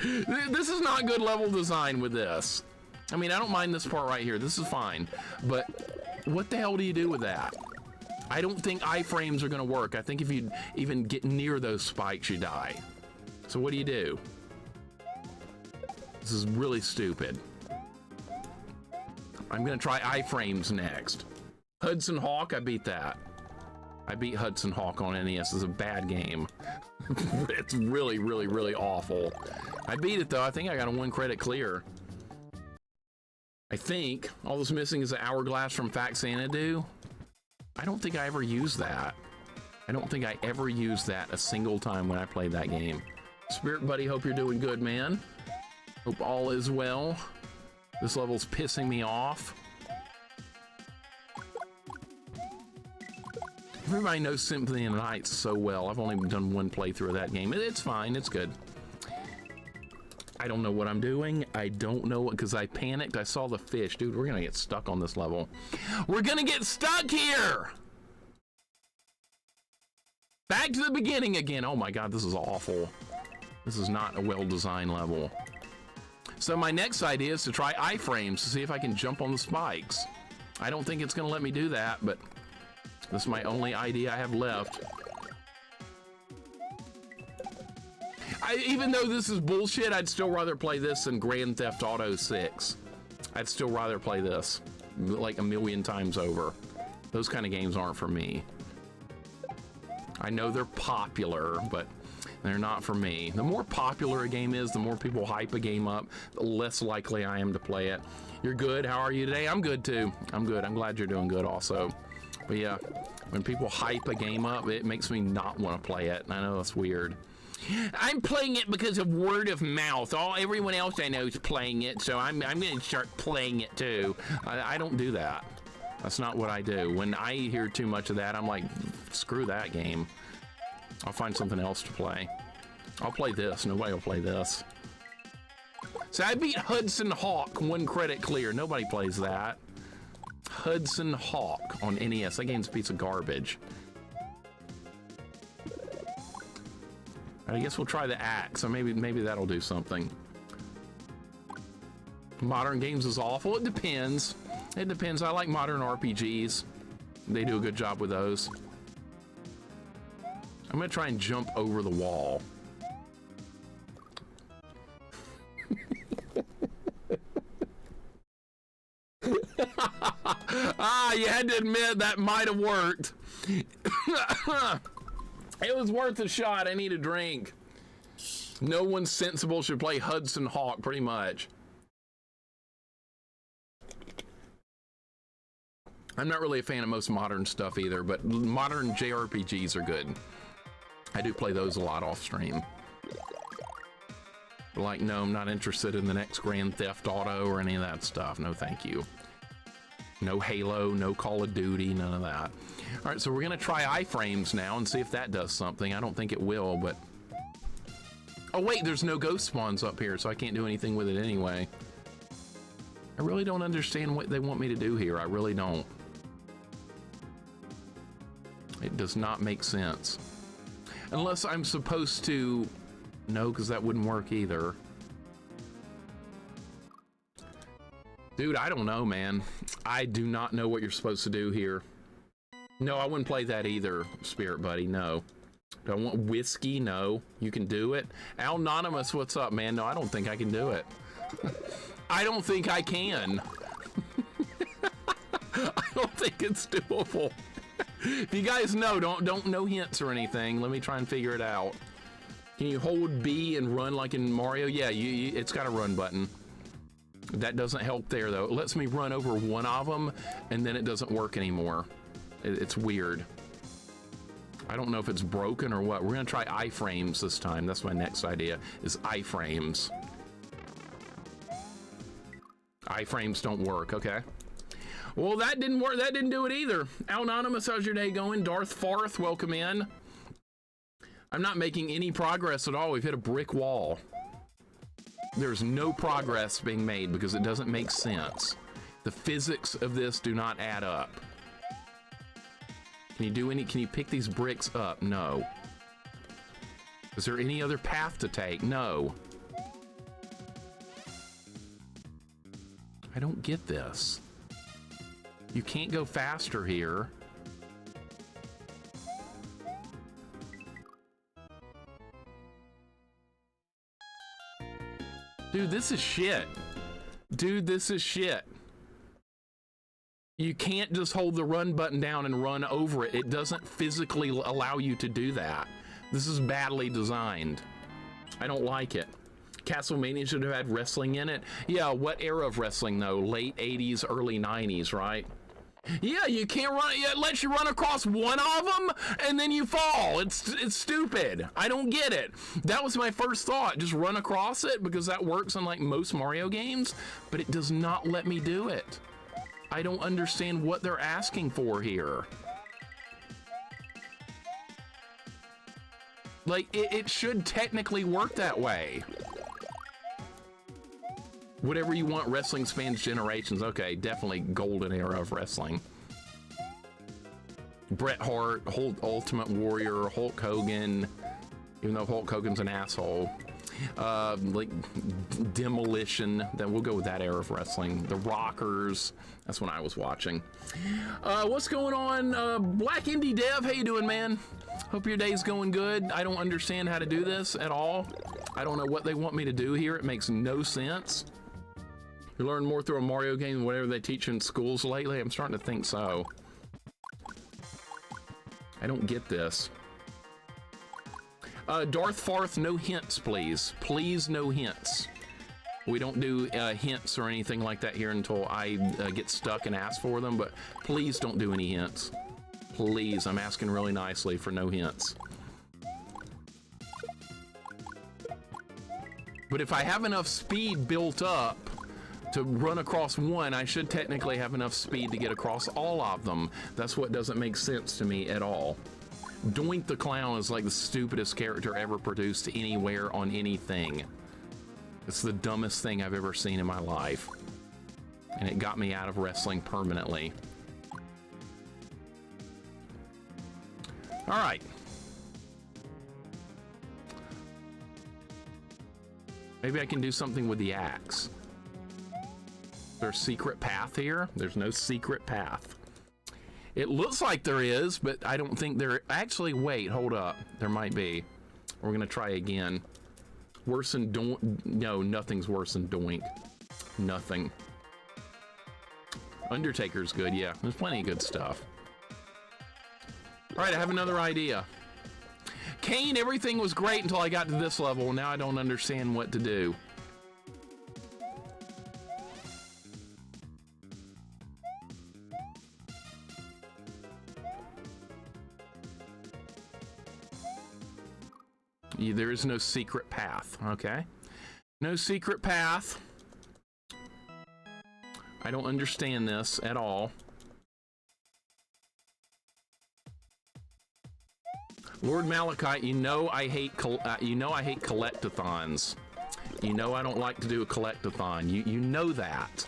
This is not good level design with this. I mean, I don't mind this part right here. This is fine. But what the hell do you do with that? I don't think iframes are going to work. I think if you even get near those spikes, you die. So what do you do? This is really stupid. I'm going to try iframes next. Hudson Hawk, I beat that. I beat Hudson Hawk on NES. It's a bad game. It's really, really, really awful. I beat it though. I think I got a 1 credit clear. I think all that's missing is the hourglass from Fact Xanadu. I don't think I ever used that. I don't think I ever used that a single time when I played that game. Spirit Buddy, hope you're doing good, man. Hope all is well. This level's pissing me off. Everybody knows Symphony of the Night so well. I've only done 1 playthrough of that game. It's fine, it's good. I don't know what I'm doing. I don't know what, because I panicked. I saw the fish. Dude, we're gonna get stuck on this level. We're gonna get stuck here! Back to the beginning again. Oh my God, this is awful. This is not a well-designed level. So my next idea is to try iframes to see if I can jump on the spikes. I don't think it's gonna let me do that, but this is my only idea I have left. Even though this is bullshit, I'd still rather play this than Grand Theft Auto 6. I'd still rather play this like a million times over. Those kind of games aren't for me. I know they're popular, but they're not for me. The more popular a game is, the more people hype a game up, the less likely I am to play it. You're good. How are you today? I'm good too. I'm good. I'm glad you're doing good also. But yeah, when people hype a game up, it makes me not want to play it. I know that's weird. I'm playing it because of word of mouth. Everyone else I know is playing it, so I'm going to start playing it too. I don't do that. That's not what I do. When I hear too much of that, I'm like, screw that game. I'll find something else to play. I'll play this. Nobody will play this. So I beat Hudson Hawk 1 credit clear. Nobody plays that. Hudson Hawk on NES. That game's a piece of garbage. I guess we'll try the axe. So maybe that'll do something. Modern games is awful. It depends. It depends. I like modern RPGs. They do a good job with those. I'm gonna try and jump over the wall. You had to admit that might have worked. It was worth a shot. I need a drink. No one sensible should play Hudson Hawk, pretty much. I'm not really a fan of most modern stuff either, but modern JRPGs are good. I do play those a lot off stream. But like, no, I'm not interested in the next Grand Theft Auto or any of that stuff. No, thank you. No Halo, no Call of Duty, none of that. All right, so we're gonna try iframes now and see if that does something. I don't think it will, but... Oh wait, there's no ghost spawns up here, so I can't do anything with it anyway. I really don't understand what they want me to do here. I really don't. It does not make sense. Unless I'm supposed to... No, because that wouldn't work either. Dude, I don't know, man. I do not know what you're supposed to do here. No, I wouldn't play that either, Spirit Buddy, no. Do I want whiskey? No. You can do it? Anonymous, what's up, man? No, I don't think I can do it. I don't think I can. I don't think it's doable. If you guys know, don't no hints or anything. Let me try and figure it out. Can you hold B and run like in Mario? Yeah, it's got a run button. That doesn't help there though. It lets me run over one of them and then it doesn't work anymore. It's weird. I don't know if it's broken or what. We're gonna try iframes this time. That's my next idea, is iframes. Iframes don't work, okay. Well, that didn't work. That didn't do it either. Anonymous, how's your day going? Darth Farth, welcome in. I'm not making any progress at all. We've hit a brick wall. There's no progress being made because it doesn't make sense. The physics of this do not add up. Can you pick these bricks up? No. Is there any other path to take? No. I don't get this. You can't go faster here. Dude, this is shit. Dude, this is shit. You can't just hold the run button down and run over it. It doesn't physically allow you to do that. This is badly designed. I don't like it. CASTLEMANIA should have had wrestling in it. Yeah, what era of wrestling though? Late 80s, early 90s, right? Yeah, you can't run. It lets you run across one of them and then you fall. It's stupid. I don't get it. That was my first thought. Just run across it because that works on like most Mario games, but it does not let me do it. I don't understand what they're asking for here. Like, it should technically work that way. Whatever you want, wrestling spans generations. Okay, definitely golden era of wrestling. Bret Hart, Ultimate Warrior, Hulk Hogan, even though Hulk Hogan's an asshole. Like Demolition, then we'll go with that era of wrestling. The Rockers, that's when I was watching. What's going on? Black Indie Dev, how you doing, man? Hope your day's going good. I don't understand how to do this at all. I don't know what they want me to do here. It makes no sense. You learn more through a Mario game than whatever they teach in schools lately? I'm starting to think so. I don't get this. Darth Farth, no hints, please. Please, no hints. We don't do hints or anything like that here until I get stuck and ask for them, but please don't do any hints. Please, I'm asking really nicely for no hints. But if I have enough speed built up to run across one, I should technically have enough speed to get across all of them. That's what doesn't make sense to me at all. Doink the Clown is like the stupidest character ever produced anywhere on anything. It's the dumbest thing I've ever seen in my life. And it got me out of wrestling permanently. All right. Maybe I can do something with the axe. Is there a secret path here? There's no secret path. It looks like there is, but I don't think there... Actually, wait, hold up. There might be. We're gonna try again. Worse than Doink? No, nothing's worse than Doink. Nothing. Undertaker's good, yeah. There's plenty of good stuff. All right, I have another idea. Kane, everything was great until I got to this level. Now I don't understand what to do. There is no secret path, okay? No secret path. I don't understand this at all. Lord Malachite, you know I hate collectathons. You know I don't like to do a collectathon. You know that.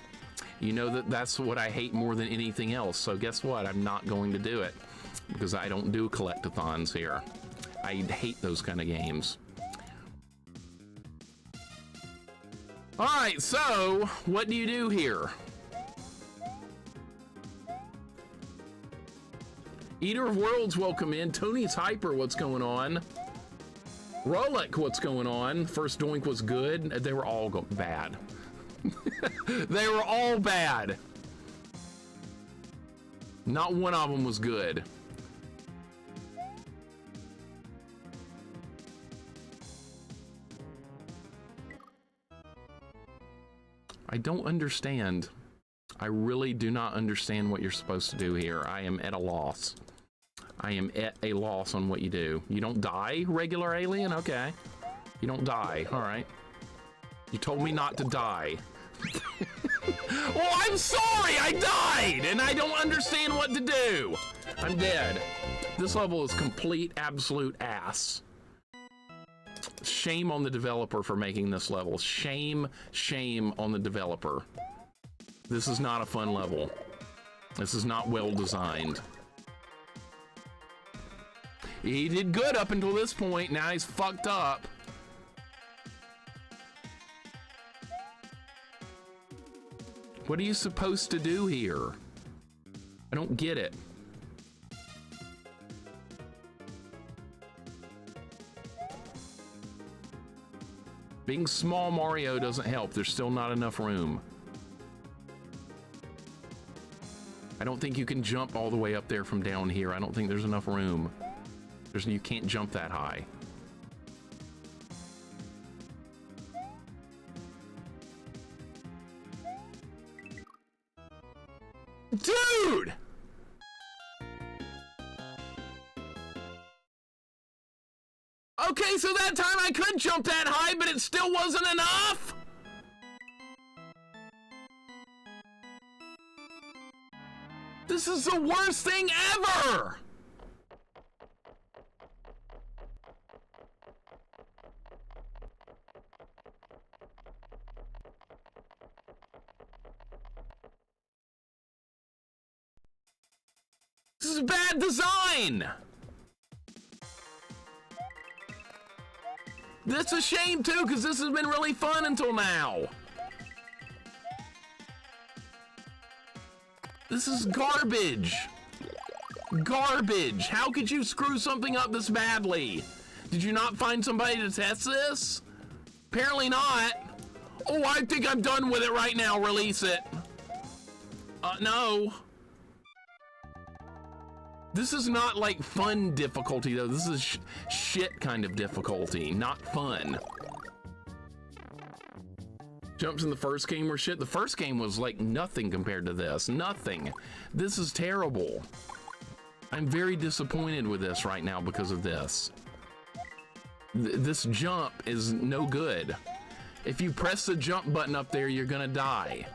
You know that that's what I hate more than anything else. So guess what? I'm not going to do it because I don't do collectathons here. I hate those kind of games. All right, so what do you do here? Eater of Worlds, welcome in. Tony's Hyper, what's going on? Rollick, what's going on? First Doink was good. They were all bad. They were all bad. Not one of them was good. I don't understand. I really do not understand what you're supposed to do here. I am at a loss. I am at a loss on what you do. You don't die, regular alien? Okay. You don't die. All right. You told me not to die. Well, I'm sorry! I died! And I don't understand what to do! I'm dead. This level is complete, absolute ass. Shame on the developer for making this level. Shame, shame on the developer. This is not a fun level. This is not well designed. He did good up until this point. Now he's fucked up. What are you supposed to do here? I don't get it. Being small Mario doesn't help. There's still not enough room. I don't think you can jump all the way up there from down here. I don't think there's enough room. You can't jump that high. Dude! Okay, so that time I could jump that high, but it still wasn't enough? This is the worst thing ever! This is bad design! That's a shame too, because this has been really fun until now. This is garbage. Garbage. How could you screw something up this badly? Did you not find somebody to test this? Apparently not. Oh, I think I'm done with it right now. Release it. No. This is not like fun difficulty though. This is shit kind of difficulty, not fun. Jumps in the first game were shit. The first game was like nothing compared to this. Nothing. This is terrible. I'm very disappointed with this right now because of this. This jump is no good. If you press the jump button up there, you're gonna die.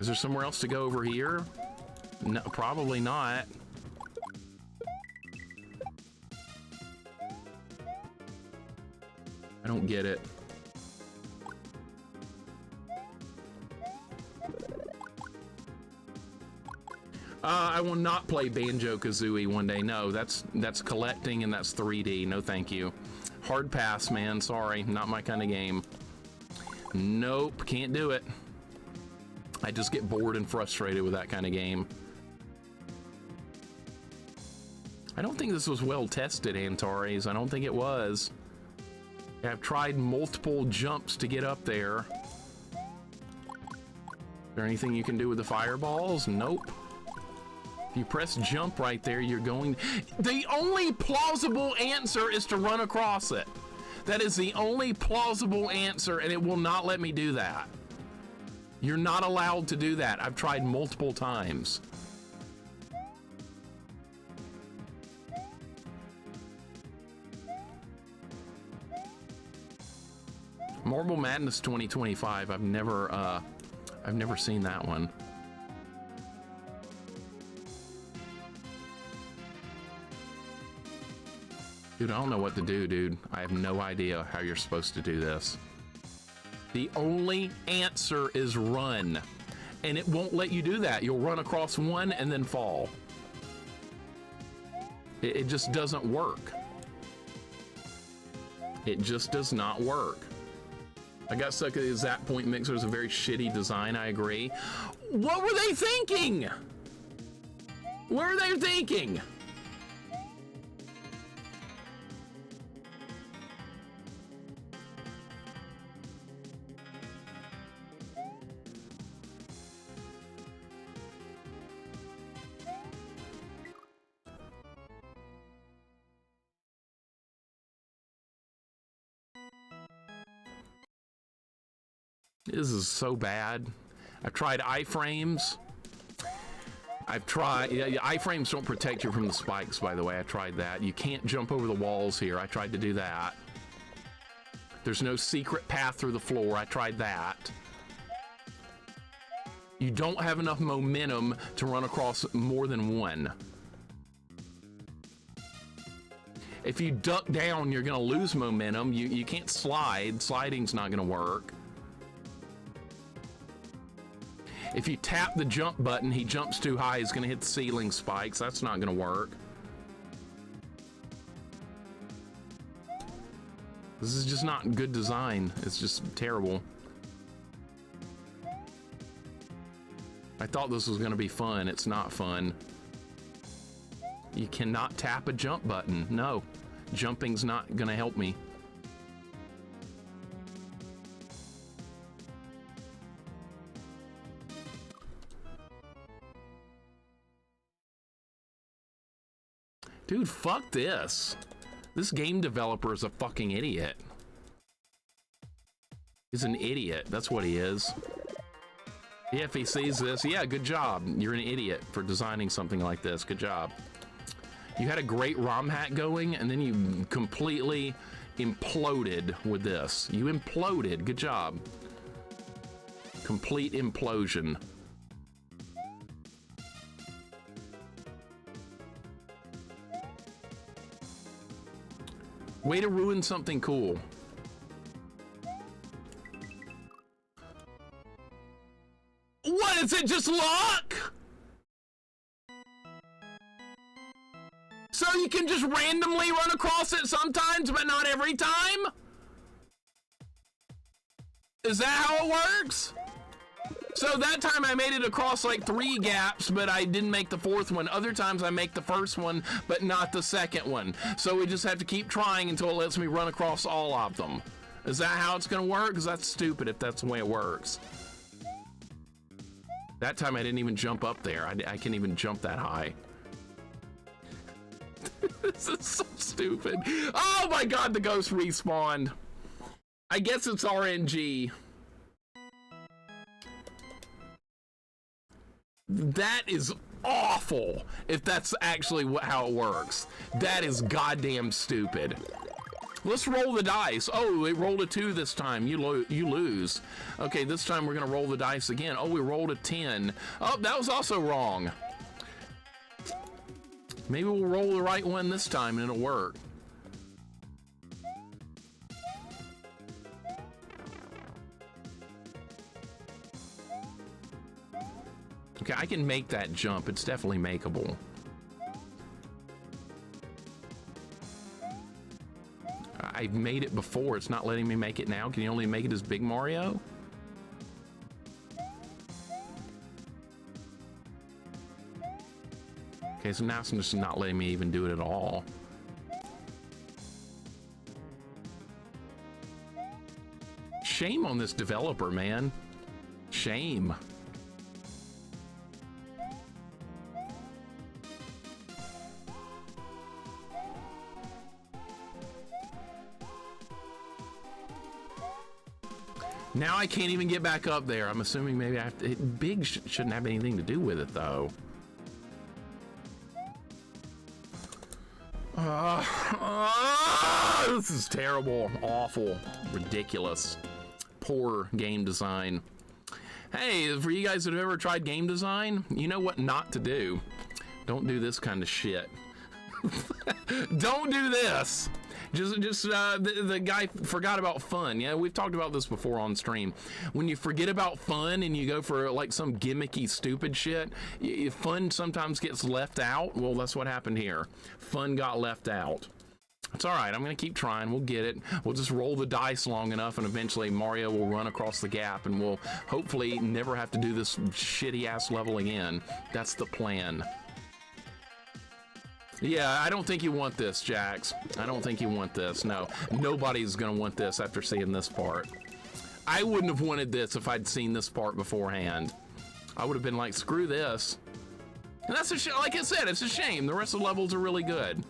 Is there somewhere else to go over here? No, probably not. I don't get it. I will not play Banjo-Kazooie one day. No, that's collecting and that's 3D. No, thank you. Hard pass, man. Sorry, not my kind of game. Nope, can't do it. I just get bored and frustrated with that kind of game. I don't think this was well tested, Antares. I don't think it was. I've tried multiple jumps to get up there. Is there anything you can do with the fireballs? Nope. If you press jump right there, you're going... The only plausible answer is to run across it. That is the only plausible answer, and it will not let me do that. You're not allowed to do that. I've tried multiple times. Marble Madness 2025. I've never seen that one. Dude, I don't know what to do, dude. I have no idea how you're supposed to do this. The only answer is run, and it won't let you do that. You'll run across one and then fall. It just doesn't work. It just does not work. I got stuck at the Zap Point Mixer. It's a very shitty design, I agree. What were they thinking? What were they thinking? This is so bad. I've tried iframes. Iframes don't protect you from the spikes, by the way. I tried that. You can't jump over the walls here. I tried to do that. There's no secret path through the floor. I tried that. You don't have enough momentum to run across more than one. If you duck down, you're gonna lose momentum. You can't slide. Sliding's not gonna work. If you tap the jump button, he jumps too high, he's gonna hit the ceiling spikes. That's not gonna work. This is just not good design. It's just terrible. I thought this was gonna be fun. It's not fun. You cannot tap a jump button. No, jumping's not gonna help me. Dude, fuck this. This game developer is a fucking idiot. He's an idiot. That's what he is. Yeah, if he sees this, yeah, good job. You're an idiot for designing something like this. Good job. You had a great ROM hack going, and then you completely imploded with this. You imploded. Good job. Complete implosion. Way to ruin something cool. What, is it just luck? So you can just randomly run across it sometimes, but not every time? Is that how it works? So that time I made it across like 3 gaps, but I didn't make the 4th one. Other times I make the 1st one, but not the 2nd one. So we just have to keep trying until it lets me run across all of them. Is that how it's gonna work? Because that's stupid if that's the way it works. That time I didn't even jump up there. I can't even jump that high. This is so stupid. Oh my God, the ghost respawned. I guess it's RNG. That is awful if that's actually how it works. That is goddamn stupid. Let's roll the dice. Oh, it rolled a 2 this time. You lose. Okay, this time we're gonna roll the dice again. Oh, we rolled a 10. Oh, that was also wrong. Maybe we'll roll the right one this time and it'll work. Okay, I can make that jump. It's definitely makeable. I've made it before. It's not letting me make it now. Can you only make it as Big Mario? Okay, so now it's just not letting me even do it at all. Shame on this developer, man. Shame. Now I can't even get back up there. I'm assuming maybe I have to. Big shouldn't have anything to do with it, though. This is terrible, awful, ridiculous, poor game design. Hey, for you guys that have ever tried game design, you know what not to do. Don't do this kind of shit. Don't do this. The guy forgot about fun. Yeah, we've talked about this before on stream. When you forget about fun and you go for like some gimmicky stupid shit, fun sometimes gets left out. Well, that's what happened here. Fun got left out. It's all right. I'm going to keep trying. We'll get it. We'll just roll the dice long enough and eventually Mario will run across the gap and we'll hopefully never have to do this shitty ass level again. That's the plan. Yeah, I don't think you want this, Jax. I don't think you want this. No, nobody's gonna want this after seeing this part. I wouldn't have wanted this if I'd seen this part beforehand. I would have been like, screw this. And that's like I said, it's a shame. The rest of the levels are really good.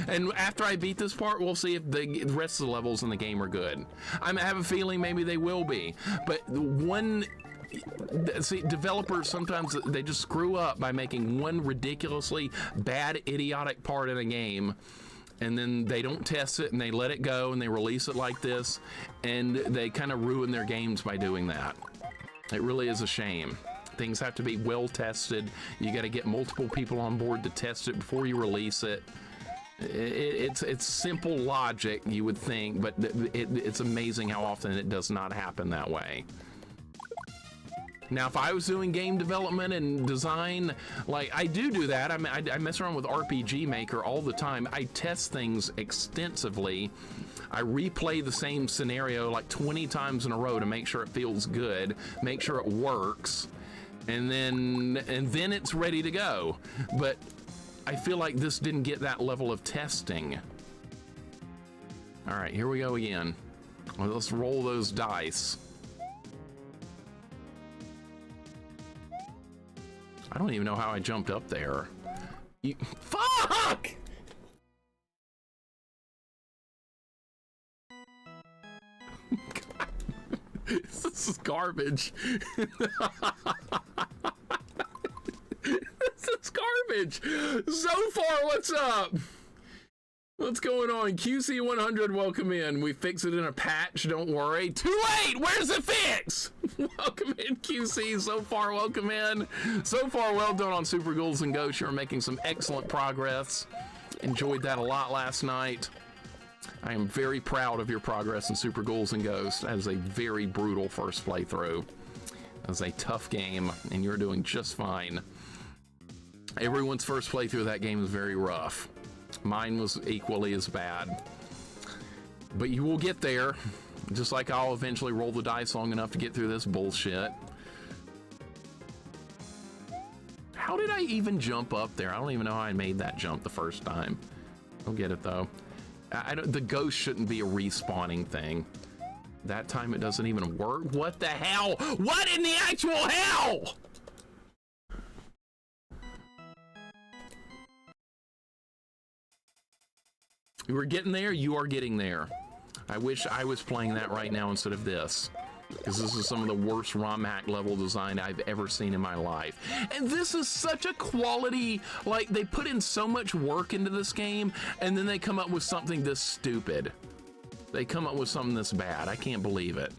And after I beat this part, we'll see if the rest of the levels in the game are good. I have a feeling maybe they will be. But see, developers sometimes they just screw up by making one ridiculously bad, idiotic part in a game, and then they don't test it and they let it go and they release it like this, and they kind of ruin their games by doing that. It really is a shame. Things have to be well tested. You got to get multiple people on board to test it before you release it. It's simple logic, you would think, but it's amazing how often it does not happen that way. Now, if I was doing game development and design, like I do that. I mess around with RPG Maker all the time. I test things extensively. I replay the same scenario like 20 times in a row to make sure it feels good, make sure it works, and then it's ready to go. But I feel like this didn't get that level of testing. All right, here we go again. Well, let's roll those dice. I don't even know how I jumped up there. Fuck! God. This is garbage. This is garbage. So far, what's up? What's going on? QC100, welcome in. We fix it in a patch, don't worry. Too late! Where's the fix? Welcome in, QC. So far, welcome in. So far, well done on Super Ghouls and Ghosts. You're making some excellent progress. Enjoyed that a lot last night. I am very proud of your progress in Super Ghouls and Ghosts. That is a very brutal first playthrough. That was a tough game, and you're doing just fine. Everyone's first playthrough of that game is very rough. Mine was equally as bad. But you will get there, just like I'll eventually roll the dice long enough to get through this bullshit. How did I even jump up there? I don't even know how I made that jump the first time. I'll get it though. I don't, the ghost shouldn't be a respawning thing. That time it doesn't even work. What the hell? What in the actual hell? You were getting there, you are getting there. I wish I was playing that right now instead of this, because this is some of the worst ROM hack level design I've ever seen in my life. And this is such a quality, like, they put in so much work into this game, and then they come up with something this stupid. They come up with something this bad. I can't believe it.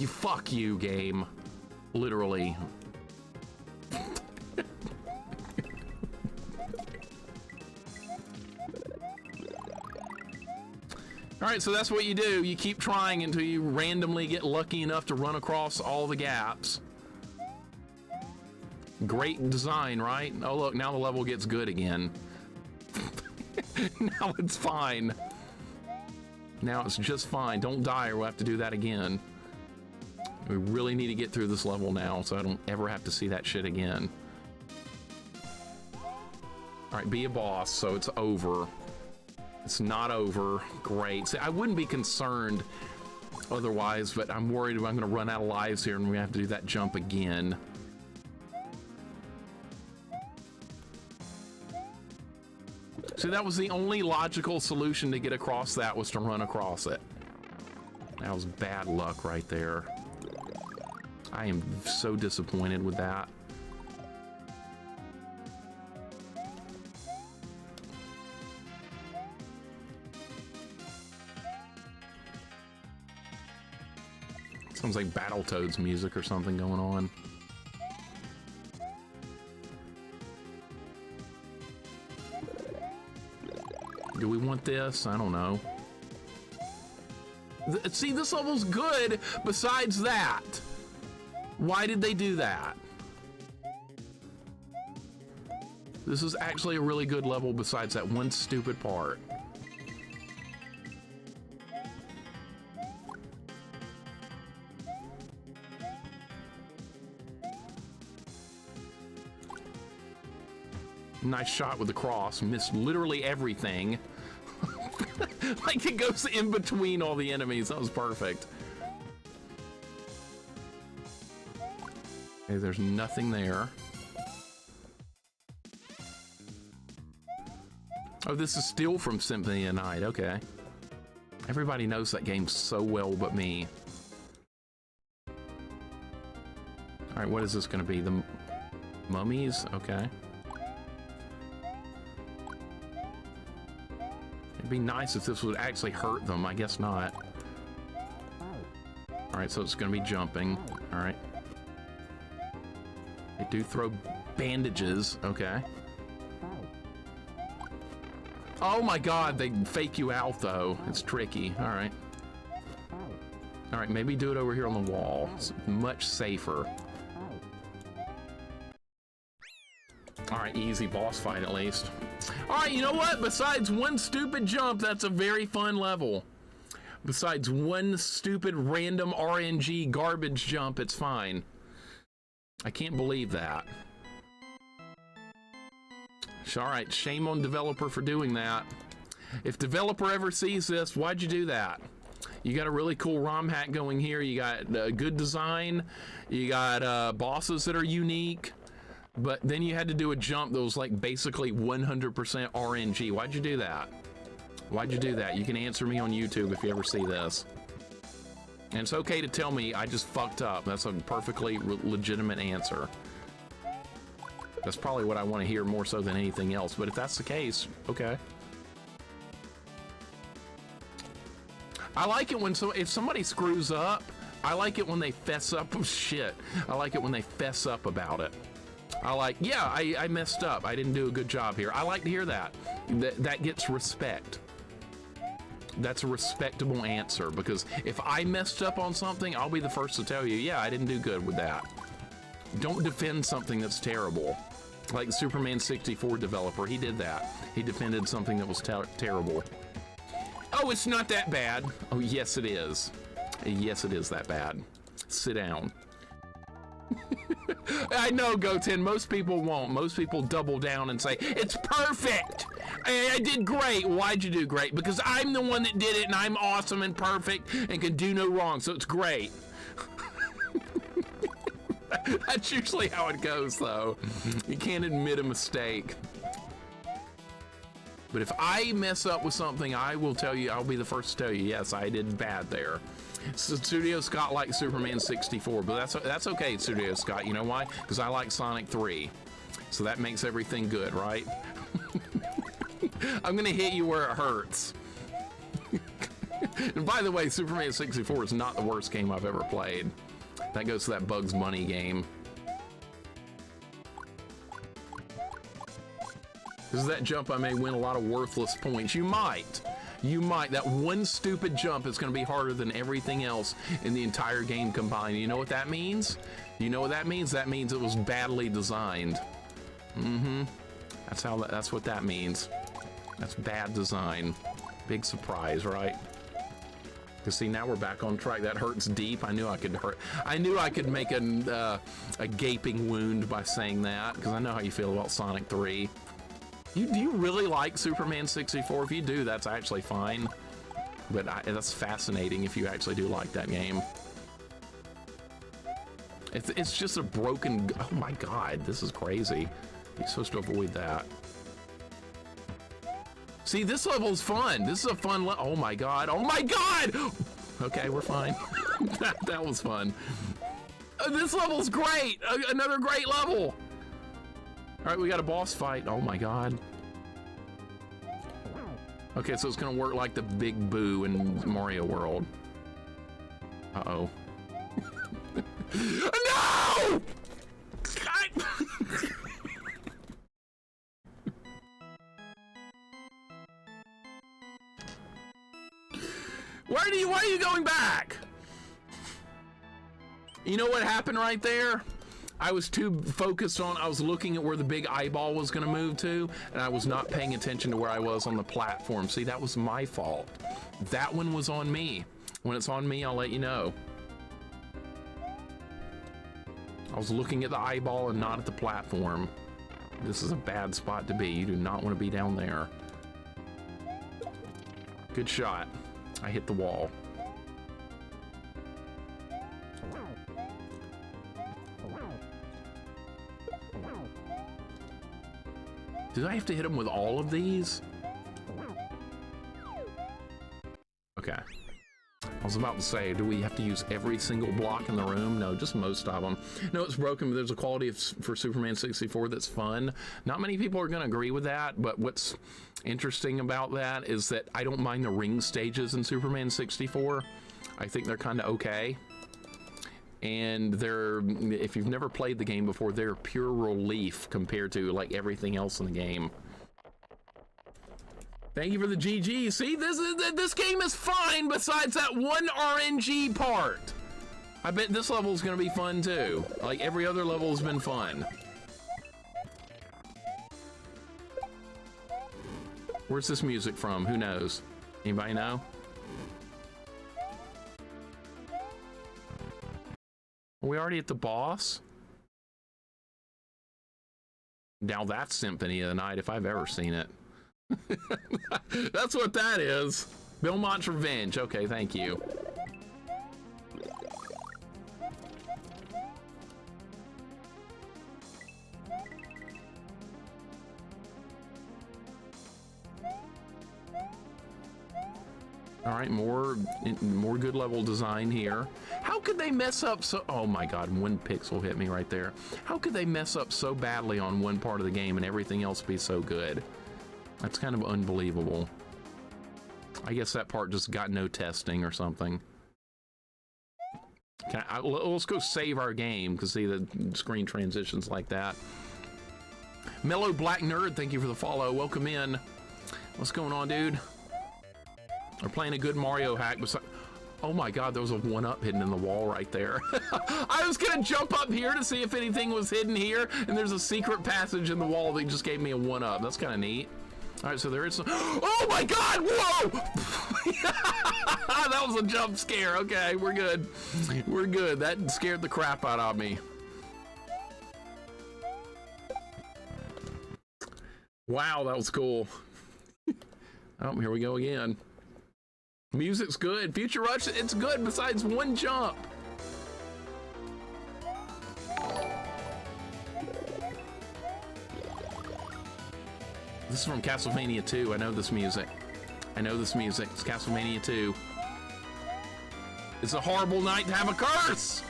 Fuck you, game. Literally. All right, so that's what you do. You keep trying until you randomly get lucky enough to run across all the gaps. Great design, right? Oh, look, now the level gets good again. Now it's fine. Now it's just fine. Don't die or we'll have to do that again. We really need to get through this level now so I don't ever have to see that shit again. All right, be a boss, so it's over. It's not over. Great. See, I wouldn't be concerned otherwise, but I'm worried I'm going to run out of lives here and we have to do that jump again. See, that was the only logical solution to get across that, was to run across it. That was bad luck right there. I am so disappointed with that. Sounds like Battletoads music or something going on. Do we want this? I don't know. See, this level's good besides that. Why did they do that? This is actually a really good level besides that one stupid part. Nice shot with the cross. Missed literally everything. Like it goes in between all the enemies. That was perfect. Okay, there's nothing there. Oh, this is still from Symphony of the Night. Okay. Everybody knows that game so well but me. All right, what is this going to be? The mummies? Okay. It'd be nice if this would actually hurt them. I guess not. All right, so it's going to be jumping. All right. They do throw bandages. Okay. Oh my God, they fake you out though. It's tricky. All right. All right, maybe do it over here on the wall. It's much safer. All right, easy boss fight at least. All right, you know what? Besides one stupid jump, that's a very fun level. Besides one stupid random RNG garbage jump, it's fine. I can't believe that. All right, shame on developer for doing that. If developer ever sees this, why'd you do that? You got a really cool ROM hack going here. You got good design. You got bosses that are unique. But then you had to do a jump that was like basically 100% RNG. Why'd you do that? Why'd you do that? You can answer me on YouTube if you ever see this. And it's okay to tell me I just fucked up. That's a perfectly legitimate answer. That's probably what I want to hear more so than anything else. But if that's the case, okay. I like it when if somebody screws up, I like it when they fess up. Oh, shit. I like it when they fess up about it. I like, yeah, I messed up. I didn't do a good job here. I like to hear that. That gets respect. That's a respectable answer, because if I messed up on something, I'll be the first to tell you, yeah, I didn't do good with that. Don't defend something that's terrible. Like the Superman 64 developer, he did that. He defended something that was terrible. Oh, it's not that bad. Oh, yes, it is. Yes, it is that bad. Sit down. I know, Goten, most people won't. Most people double down and say, it's perfect! I did great. Why'd you do great? Because I'm the one that did it, and I'm awesome and perfect and can do no wrong, so it's great. That's usually how it goes, though. You can't admit a mistake. But if I mess up with something, I will tell you, I'll be the first to tell you, yes, I did bad there. So Studio Scott likes Superman 64, but that's okay, Studio Scott. You know why? Because I like Sonic 3. So that makes everything good, right? I'm gonna hit you where it hurts. And by the way, Superman 64 is not the worst game I've ever played. That goes to that Bugs Bunny game. Because that jump, I may win a lot of worthless points. You might. You might. That one stupid jump is going to be harder than everything else in the entire game combined. You know what that means? You know what that means? That means it was badly designed. Mm-hmm. That's what that means. That's bad design. Big surprise, right? Because see, now we're back on track. That hurts deep. I knew I could hurt. I knew I could make a gaping wound by saying that, because I know how you feel about Sonic 3. Do you really like Superman 64? If you do, that's actually fine. But that's fascinating if you actually do like that game. It's just a broken... Oh my god, this is crazy. You're supposed to avoid that. See, this level's fun. This is a fun level. Oh my god. Oh my god! Okay, we're fine. that was fun. This level's great! Another great level! Alright, we got a boss fight. Oh my god. Okay, so it's gonna work like the Big Boo in Mario World. Uh-oh. No! Why are you going back? You know what happened right there? I was too focused on, I was looking at where the big eyeball was gonna move to, and I was not paying attention to where I was on the platform. See, that was my fault. That one was on me. When it's on me, I'll let you know. I was looking at the eyeball and not at the platform. This is a bad spot to be. You do not want to be down there. Good shot. I hit the wall. Do I have to hit him with all of these? Okay. I was about to say, do we have to use every single block in the room? No, just most of them. No, it's broken, but there's a quality for Superman 64 that's fun. Not many people are going to agree with that, but what's interesting about that is that I don't mind the ring stages in Superman 64. I think they're kind of okay. And they're, if you've never played the game before, they're pure relief compared to like everything else in the game. Thank you for the GG. See, this game is fine besides that one RNG part. I bet this level is going to be fun too. Like every other level has been fun. Where's this music from? Who knows? Anybody know? Are we already at the boss? Now that's Symphony of the Night if I've ever seen it. That's what that is. Belmont's Revenge. Okay, thank you. All right, more good level design here. How could they mess up so... Oh my god, one pixel hit me right there. How could they mess up so badly on one part of the game and everything else be so good? That's kind of unbelievable. I guess that part just got no testing or something. Let's go save our game, because see the screen transitions like that. Mellow Black Nerd, thank you for the follow. Welcome in. What's going on, dude? We're playing a good Mario hack. Oh my god, there was a 1-up hidden in the wall right there. I was gonna jump up here to see if anything was hidden here, and there's a secret passage in the wall that just gave me a 1-up. That's kind of neat. All right, so there is some... Oh my god, whoa! That was a jump scare. Okay, we're good. We're good. That scared the crap out of me. Wow, that was cool. Oh, here we go again. Music's good. Future Rush, it's good besides one jump. This is from Castlevania 2. I know this music. I know this music. It's Castlevania 2. It's a horrible night to have a curse!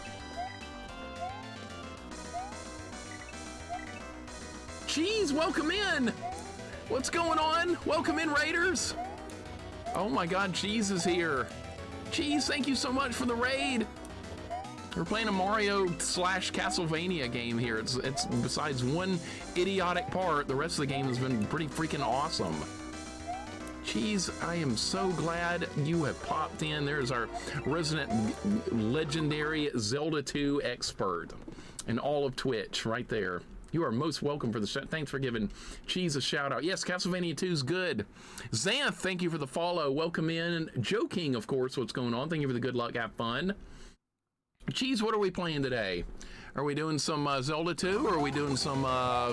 Jeez, welcome in! What's going on? Welcome in, Raiders! Oh my god, Cheese is here. Cheese, thank you so much for the raid! We're playing a Mario / Castlevania game here. It's besides one idiotic part, the rest of the game has been pretty freaking awesome. Cheese, I am so glad you have popped in. There's our resident legendary Zelda 2 expert in all of Twitch right there. You are most welcome for the shout. Thanks for giving Cheese a shout out. Yes, Castlevania 2 is good. Xanth, thank you for the follow. Welcome in. Joe King, of course, what's going on? Thank you for the good luck. Have fun. Cheese, what are we playing today? Are we doing some Zelda 2 or are we doing some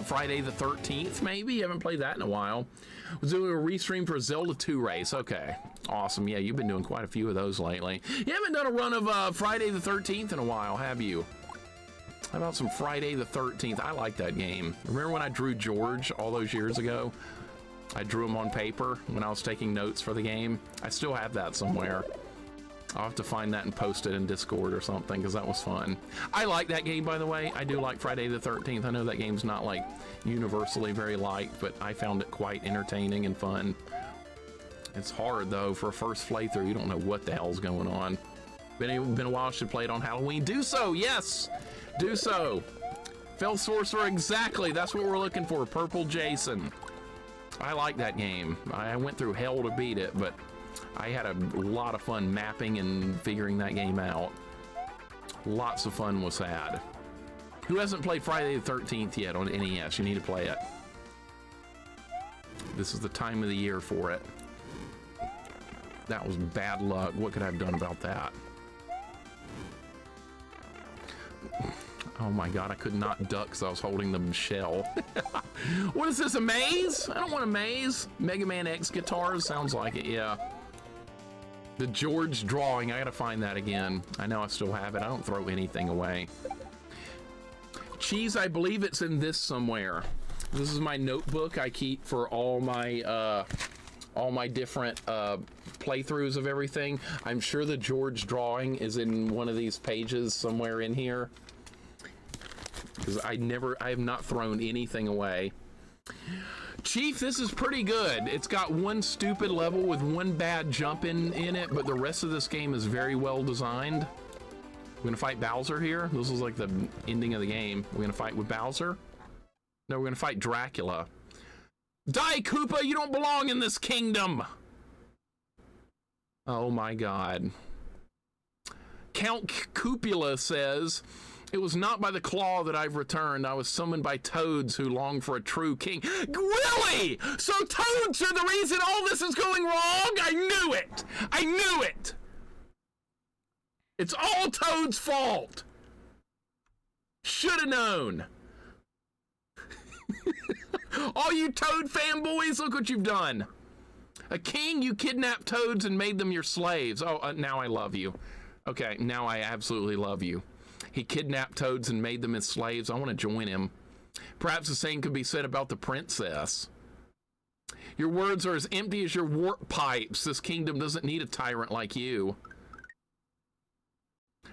Friday the 13th maybe? Haven't played that in a while. We're doing a restream for a Zelda 2 race. Okay, awesome. Yeah, you've been doing quite a few of those lately. You haven't done a run of Friday the 13th in a while, have you? How about some Friday the 13th? I like that game. Remember when I drew George all those years ago? I drew him on paper when I was taking notes for the game. I still have that somewhere. I'll have to find that and post it in Discord or something because that was fun. I like that game, by the way. I do like Friday the 13th. I know that game's not like universally very liked, but I found it quite entertaining and fun. It's hard though for a first playthrough. You don't know what the hell's going on. Been a while. Should play it on Halloween. Do so, yes, do so. Fell Sorcerer, exactly. That's what we're looking for. Purple Jason. I like that game. I went through hell to beat it, but I had a lot of fun mapping and figuring that game out. Lots of fun was had. Who hasn't played Friday the 13th yet on NES? You need to play it. This is the time of the year for it. That was bad luck. What could I have done about that? Oh my god, I could not duck because I was holding the shell. What is this, a maze? I don't want a maze. Mega Man X guitars, sounds like it, yeah. The George drawing, I gotta find that again. I know I still have it. I don't throw anything away. Cheese, I believe it's in this somewhere. This is my notebook I keep for all my different playthroughs of everything. I'm sure the George drawing is in one of these pages somewhere in here. Because I have not thrown anything away. Chief, this is pretty good. It's got one stupid level with one bad jump in it, but the rest of this game is very well designed. We're gonna fight Bowser here. This is like the ending of the game. We're gonna fight with Bowser. No, we're gonna fight Dracula. Die, Koopa, you don't belong in this kingdom. Oh my god. Count Cupula says, it was not by the claw that I've returned. I was summoned by toads who long for a true king. Really? So toads are the reason all this is going wrong? I knew it. I knew it. It's all Toad's fault. Should have known. All you Toad fanboys, look what you've done. A king, you kidnapped toads and made them your slaves. Oh, now I love you. Okay, now I absolutely love you. He kidnapped toads and made them his slaves. I want to join him. Perhaps the same could be said about the princess. Your words are as empty as your warp pipes. This kingdom doesn't need a tyrant like you.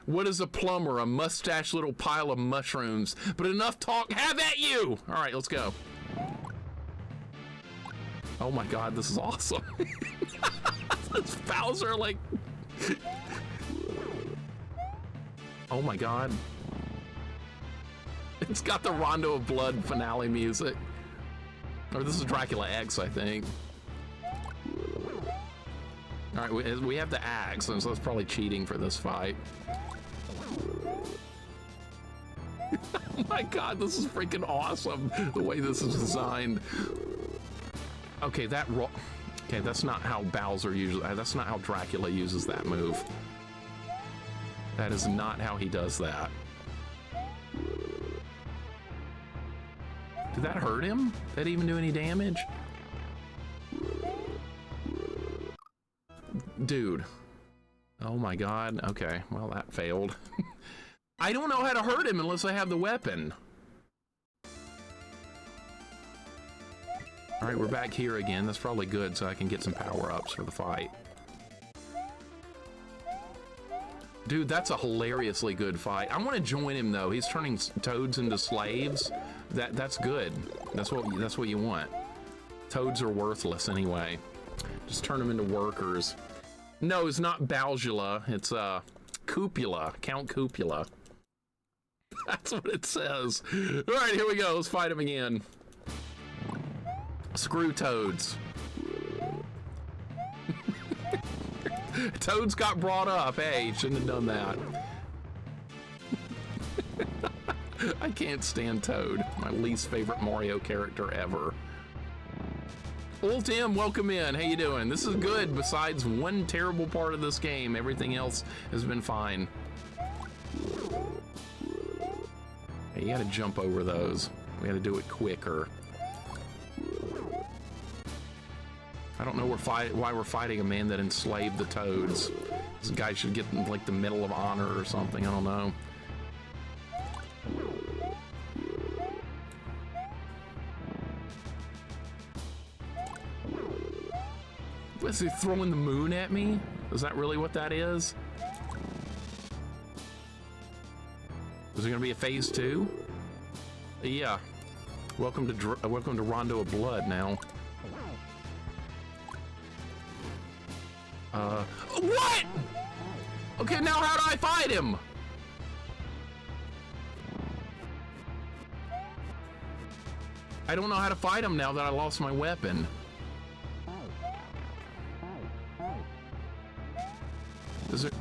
What is a plumber? A mustache little pile of mushrooms. But enough talk. Have at you! All right, let's go. Oh my god, this is awesome. It's Bowser, like... Oh my god. It's got the Rondo of Blood finale music. Or this is Dracula X, I think. Alright, we have the axe, so that's probably cheating for this fight. Oh my god, this is freaking awesome, the way this is designed. Okay, that Okay, that's not how Bowser usually, that's not how Dracula uses that move. That is not how he does that. Did that hurt him? Did that even do any damage? Dude. Oh my god. Okay, well that failed. I don't know how to hurt him unless I have the weapon. Alright, we're back here again. That's probably good so I can get some power-ups for the fight. Dude, that's a hilariously good fight. I want to join him though. He's turning toads into slaves. That's good. That's what you want. Toads are worthless anyway. Just turn them into workers. No, it's not Bowsula. It's Cupula. Count Cupula. That's what it says. All right, here we go. Let's fight him again. Screw toads. Toads got brought up. Hey, shouldn't have done that. I can't stand Toad. My least favorite Mario character ever. Old Tim, welcome in. How you doing? This is good. Besides one terrible part of this game, everything else has been fine. Hey, you gotta jump over those. We gotta do it quicker. I don't know why we're fighting a man that enslaved the toads. This guy should get like the Medal of Honor or something. I don't know. Is he throwing the moon at me? Is that really what that is? Is there gonna be a phase 2? Yeah. Welcome to Rondo of Blood now. What? Okay, now how do I fight him? I don't know how to fight him now that I lost my weapon. Is it?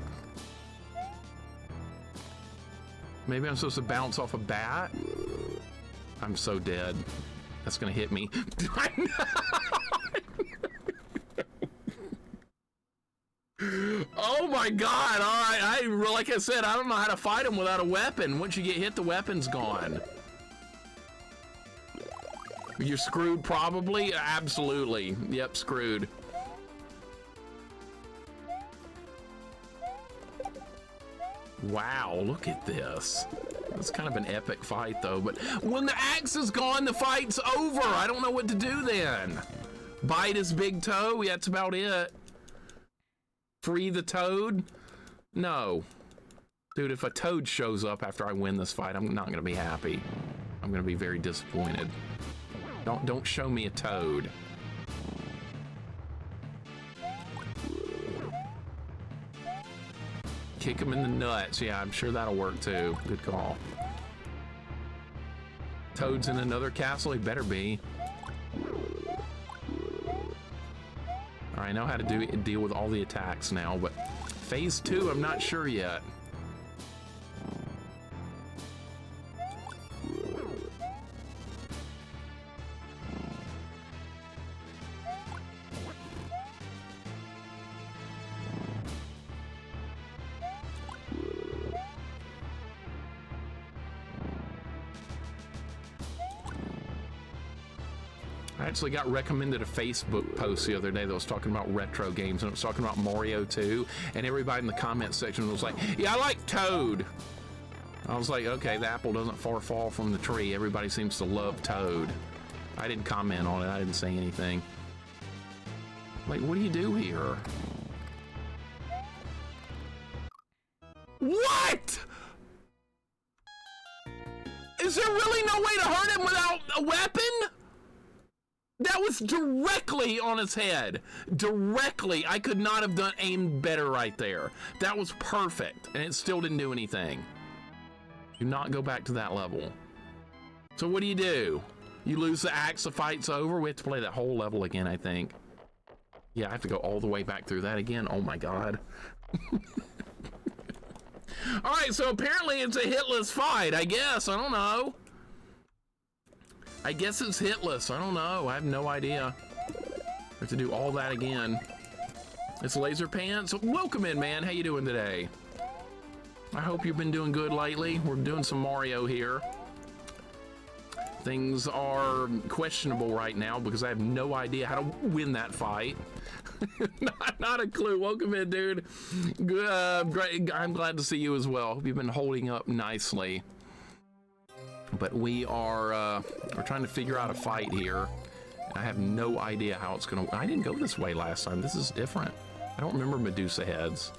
Maybe I'm supposed to bounce off a bat? I'm so dead. That's gonna hit me. Oh my god, alright, like I said, I don't know how to fight him without a weapon. Once you get hit, the weapon's gone. You're screwed, probably? Absolutely. Yep, screwed. Wow, look at this. That's kind of an epic fight, though. But when the axe is gone, the fight's over. I don't know what to do then. Bite his big toe? Yeah, that's about it. Free the toad? No. Dude, if a toad shows up after I win this fight, I'm not gonna be happy. I'm gonna be very disappointed. Don't show me a toad. Kick him in the nuts. Yeah, I'm sure that'll work too. Good call. Toad's in another castle? He better be. I know how to deal with all the attacks now, but phase 2, I'm not sure yet. I actually got recommended a Facebook post the other day that was talking about retro games, and it was talking about Mario 2, and everybody in the comment section was like, yeah, I like Toad. I was like, okay, the apple doesn't far fall from the tree. Everybody seems to love Toad. I didn't comment on it. I didn't say anything. Like, what do you do here? What? Is there really no way to hurt him without a weapon? That was directly on his head. Directly. I could not have aimed better right there. That was perfect, and it still didn't do anything. Do not go back to that level. So what do? You lose the axe, the fight's over? We have to play that whole level again, I think. Yeah, I have to go all the way back through that again. Oh my god. All right, so apparently it's a hitless fight, I guess. I don't know. I guess it's hitless. I don't know. I have no idea. have to do all that again. It's Laser Pants. Welcome in, man. How you doing today? I hope you've been doing good lately. We're doing some Mario here. Things are questionable right now because I have no idea how to win that fight. not a clue. Welcome in, dude. Good, great. I'm glad to see you as well. Hope you've been holding up nicely. But we are we're trying to figure out a fight here. I have no idea how it's gonna. I didn't go this way last time. This is different. I don't remember Medusa heads.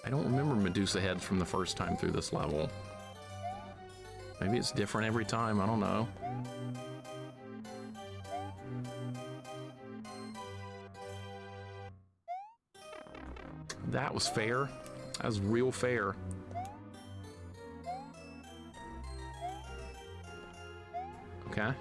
I don't remember Medusa heads from the first time through this level. Maybe it's different every time. I don't know. That was fair. That was real fair. Okay.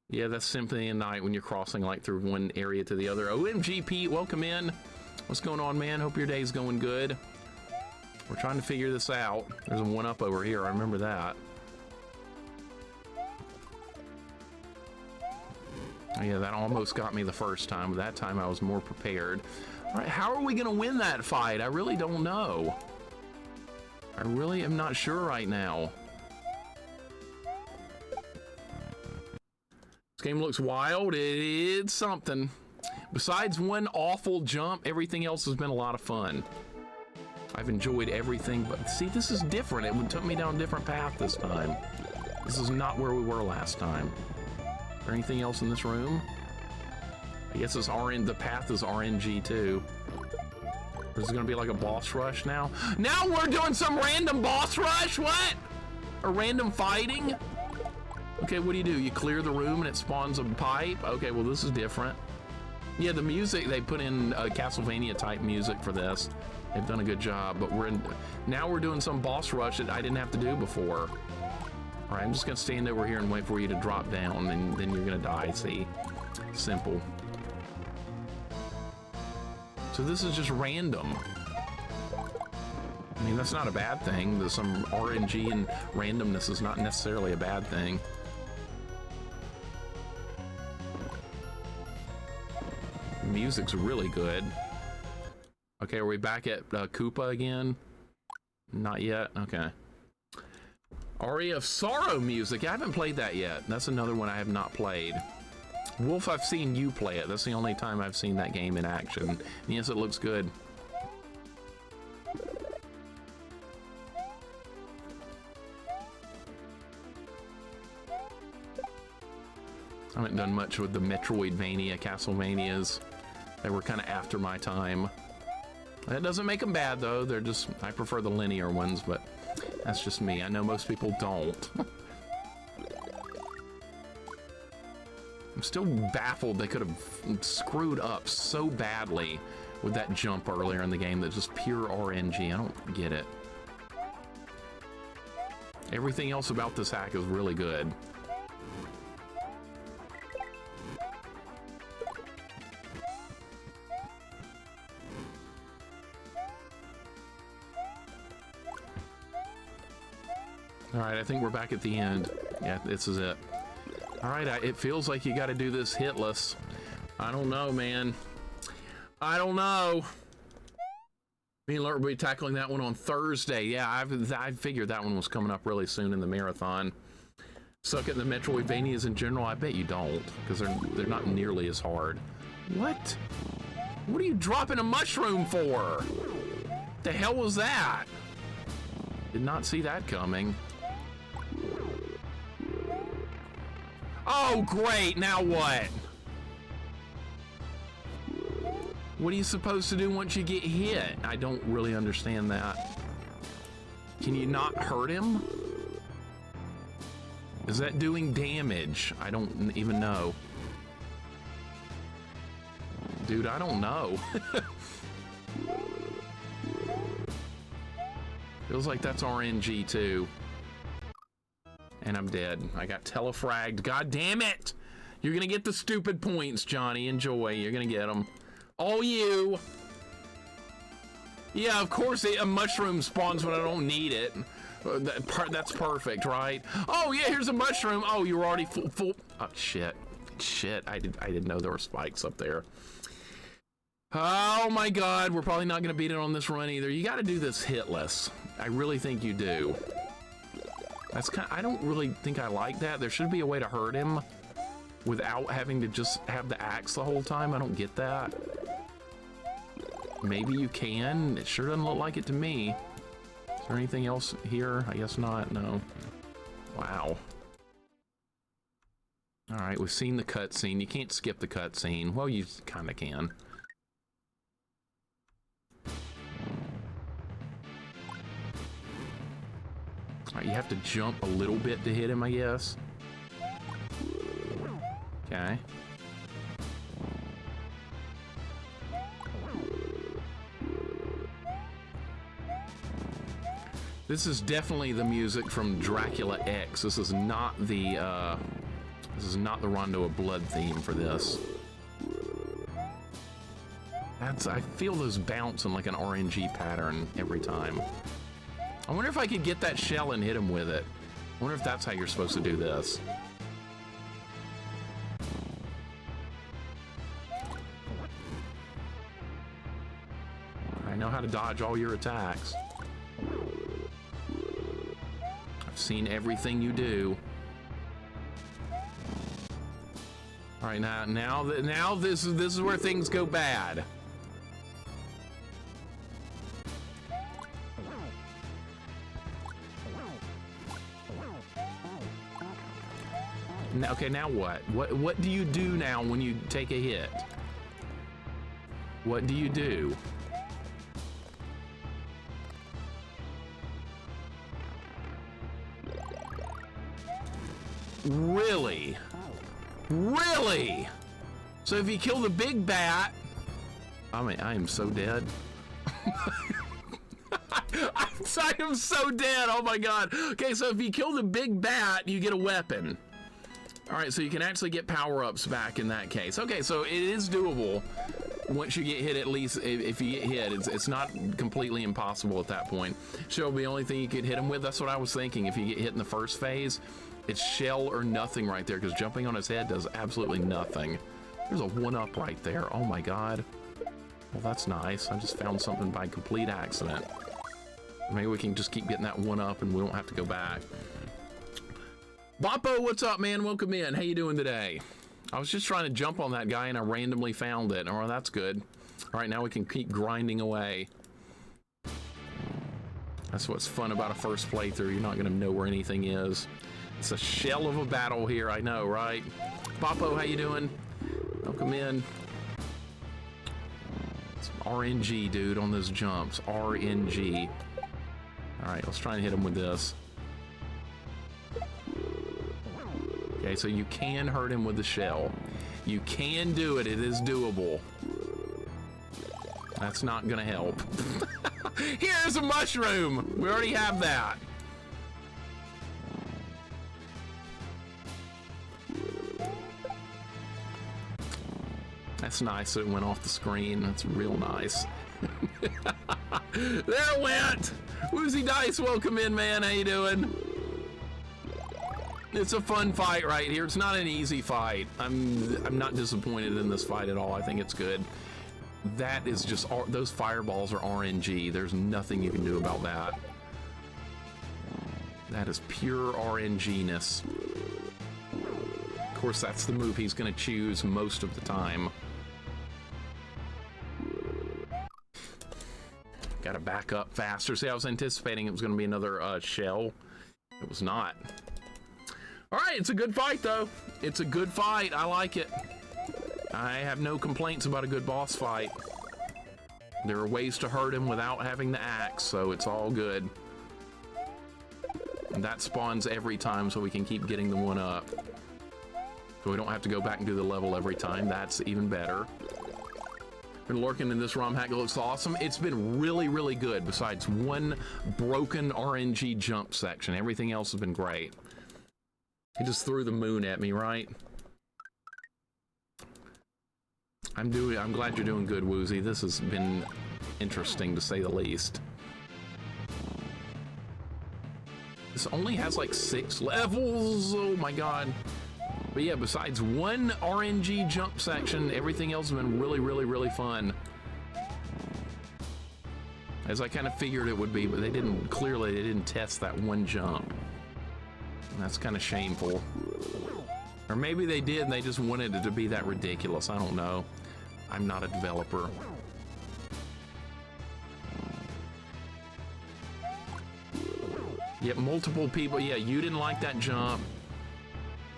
Yeah, that's Symphony of Night when you're crossing like through one area to the other. OMG, Pete, welcome in. What's going on, man? Hope your day's going good. We're trying to figure this out. There's a one-up over here. I remember that. Oh, yeah, that almost got me the first time, but that time I was more prepared. All right, how are we going to win that fight? I really don't know. I really am not sure right now. This game looks wild. It's something. Besides one awful jump, everything else has been a lot of fun. I've enjoyed everything, but see, this is different. It took me down a different path this time. This is not where we were last time. Is there anything else in this room? I guess it's the path is RNG too. Or is it gonna be like a boss rush now? Now we're doing some random boss rush? What? A random fighting? Okay, what do? You clear the room and it spawns a pipe? Okay, well this is different. Yeah, the music, they put in Castlevania type music for this. They've done a good job, but now we're doing some boss rush that I didn't have to do before. All right, I'm just gonna stand over here and wait for you to drop down and then you're gonna die, see? Simple. So this is just random. I mean, that's not a bad thing. There's some RNG and randomness is not necessarily a bad thing. The music's really good. Okay, are we back at Koopa again? Not yet? Okay. Aria of Sorrow music. I haven't played that yet. That's another one I have not played. Wolf, I've seen you play it. That's the only time I've seen that game in action. And yes, it looks good. I haven't done much with the Metroidvania, Castlevanias. They were kind of after my time. That doesn't make them bad, though. They're just, I prefer the linear ones, but that's just me. I know most people don't. I'm still baffled they could have screwed up so badly with that jump earlier in the game that's just pure RNG. I don't get it. Everything else about this hack is really good. All right, I think we're back at the end. Yeah, this is it. All right, it feels like you got to do this hitless. I don't know, man. I don't know. Me and Lurt will be tackling that one on Thursday. Yeah, I figured that one was coming up really soon in the marathon. Suck at the Metroidvanias in general? I bet you don't, because they're not nearly as hard. What? What are you dropping a mushroom for? The hell was that? Did not see that coming. Oh, great. Now what? What are you supposed to do once you get hit? I don't really understand that. Can you not hurt him? Is that doing damage? I don't even know. Dude, I don't know. Feels like that's RNG too. And I'm dead. I got telefragged. God damn it! You're gonna get the stupid points, Johnny. Enjoy. You're gonna get them. All you. Yeah, of course a mushroom spawns when I don't need it. That's perfect, right? Oh yeah, here's a mushroom. Oh, you were already full. Oh shit, I didn't know there were spikes up there. Oh my God, we're probably not gonna beat it on this run either. You got to do this hitless. I really think you do. That's I don't really think I like that. There should be a way to hurt him without having to just have the axe the whole time. I don't get that. Maybe you can. It sure doesn't look like it to me. Is there anything else here? I guess not. No. Wow. All right, we've seen the cutscene. You can't skip the cutscene. Well, you kind of can. All right, you have to jump a little bit to hit him, I guess. Okay. This is definitely the music from Dracula X. This is not the Rondo of Blood theme for this. I feel those bounce in like an RNG pattern every time. I wonder if I could get that shell and hit him with it. I wonder if that's how you're supposed to do this. I know how to dodge all your attacks. I've seen everything you do. All right, now this is where things go bad. Okay, now what? What do you do now when you take a hit? What do you do? Really? Really? So if you kill the big bat, I mean, I am so dead. I am so dead. Oh my God. Okay, so if you kill the big bat, you get a weapon. All right, so you can actually get power-ups back in that case. Okay, so it is doable once you get hit. At least if you get hit, it's not completely impossible at that point. Shell will be the only thing you could hit him with. That's what I was thinking. If you get hit in the first phase, it's shell or nothing right there, because jumping on his head does absolutely nothing. There's a 1-up right there. Oh my God. Well, that's nice. I just found something by complete accident. Maybe we can just keep getting that 1-up and we don't have to go back. Boppo, what's up, man? Welcome in. How you doing today? I was just trying to jump on that guy and I randomly found it. Oh, that's good. All right, now we can keep grinding away. That's what's fun about a first playthrough. You're not going to know where anything is. It's a shell of a battle here, I know, right? Boppo, how you doing? Welcome in. It's RNG, dude, on those jumps. RNG. All right, let's try and hit him with this. Okay, so you can hurt him with the shell. You can do it. It is doable. That's not gonna help. Here's a mushroom. We already have that. That's nice. It went off the screen. That's real nice. There it went. Woozy Dice, welcome in, man. How you doing? It's a fun fight right here. It's not an easy fight. I'm not disappointed in this fight at all. I think it's good. That is just, those fireballs are RNG. There's nothing you can do about that. That is pure RNG-ness. Of course, that's the move he's going to choose most of the time. Got to back up faster. See, I was anticipating it was going to be another shell. It was not. All right, it's a good fight, though. It's a good fight. I like it. I have no complaints about a good boss fight. There are ways to hurt him without having the axe, so it's all good. And that spawns every time, so we can keep getting the 1-up. So we don't have to go back and do the level every time. That's even better. Been lurking in this ROM hack. It looks awesome. It's been really, really good, besides one broken RNG jump section. Everything else has been great. He just threw the moon at me, right? I'm glad you're doing good, Woozy. This has been interesting, to say the least. This only has like 6 levels. Oh my god. But yeah, besides one RNG jump section, everything else has been really, really, really fun. As I kind of figured it would be, but they didn't test that one jump. And that's kind of shameful. Or maybe they did and they just wanted it to be that ridiculous. I don't know. I'm not a developer. Yep, multiple people. Yeah, you didn't like that jump.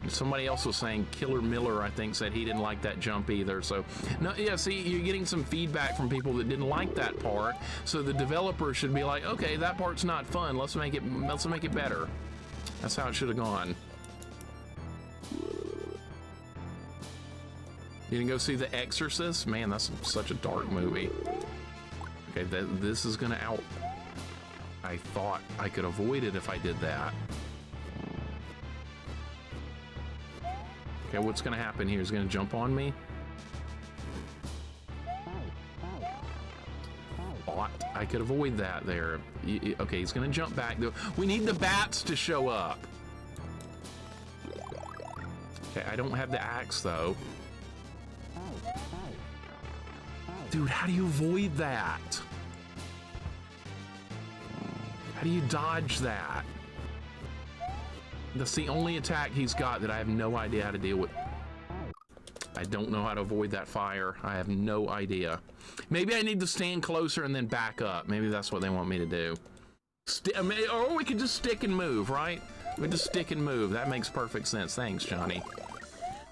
Somebody else was saying, Killer Miller, I think, said he didn't like that jump either. So, no, yeah, see, you're getting some feedback from people that didn't like that part. So the developer should be like, okay, that part's not fun. Let's make it better. That's how it should have gone. You didn't go see The Exorcist? Man, that's such a dark movie. Okay, this is gonna out. I thought I could avoid it if I did that. Okay, what's gonna happen here? Is he gonna jump on me? Thought I could avoid that there. Okay, he's gonna jump back. We need the bats to show up. Okay, I don't have the axe though. Dude, how do you avoid that? How do you dodge that? That's the only attack he's got that I have no idea how to deal with. I don't know how to avoid that fire. I have no idea. Maybe I need to stand closer and then back up. Maybe that's what they want me to do. Or we could just stick and move, right? We just stick and move. That makes perfect sense. Thanks, Johnny.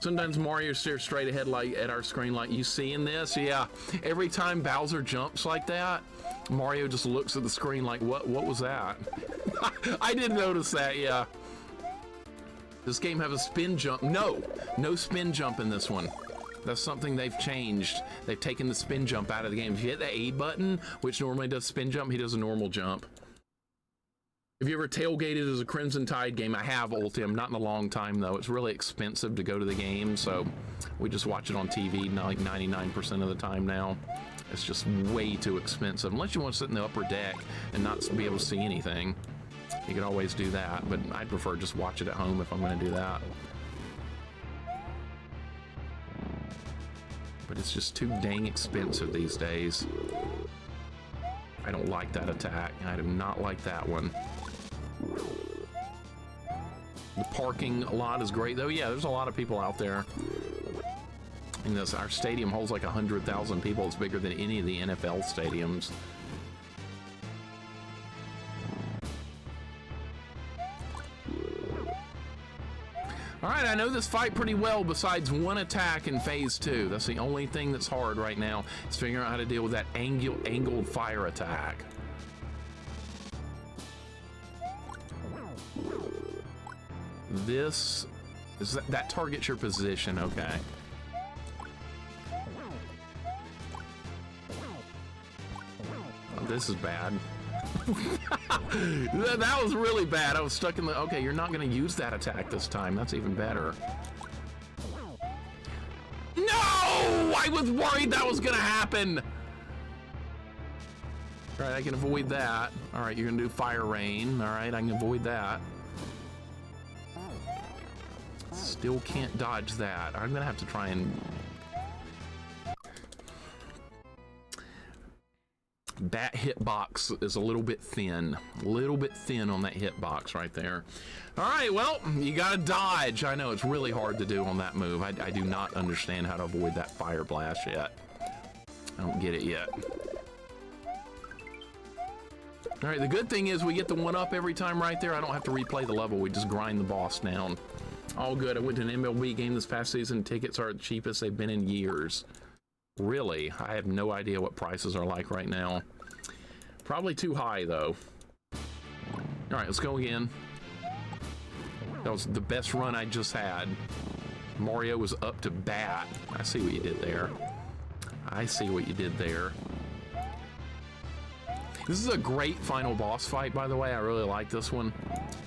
Sometimes Mario stares straight ahead like at our screen like, you seeing this? Yeah. Every time Bowser jumps like that, Mario just looks at the screen like, what was that? I did notice that, yeah. Does this game have a spin jump? No spin jump in this one. That's something they've changed. They've taken the spin jump out of the game. If you hit the A button, which normally does spin jump, he does a normal jump. Have you ever tailgated as a Crimson Tide game? I have, Ultim, not in a long time though. It's really expensive to go to the game, so we just watch it on TV like 99% of the time now. It's just way too expensive. Unless you want to sit in the upper deck and not be able to see anything. You can always do that, but I'd prefer just watch it at home if I'm going to do that. But it's just too dang expensive these days. I don't like that attack. I do not like that one. The parking lot is great though. Yeah, there's a lot of people out there. And our stadium holds like 100,000 people. It's bigger than any of the NFL stadiums. All right, I know this fight pretty well besides one attack in phase 2. That's the only thing that's hard right now, is figuring out how to deal with that angled fire attack. This is that targets your position, okay. Oh, this is bad. That was really bad. I was stuck in the... Okay, you're not going to use that attack this time. That's even better. No! I was worried that was going to happen. All right, I can avoid that. All right, you're going to do Fire Rain. All right, I can avoid that. Still can't dodge that. I'm going to have to try and... That hitbox is a little bit thin on that hitbox right there. All right, well, you gotta dodge. I know it's really hard to do on that move. I do not understand how to avoid that fire blast yet. I don't get it yet. All right, the good thing is we get the 1-up every time right there. I don't have to replay the level. We just grind the boss down. All good. I went to an MLB game this past season. Tickets are the cheapest they've been in years. Really? I have no idea what prices are like right now. Probably too high, though. All right, let's go again. That was the best run I just had. Mario was up to bat. I see what you did there. I see what you did there. This is a great final boss fight, by the way. I really like this one.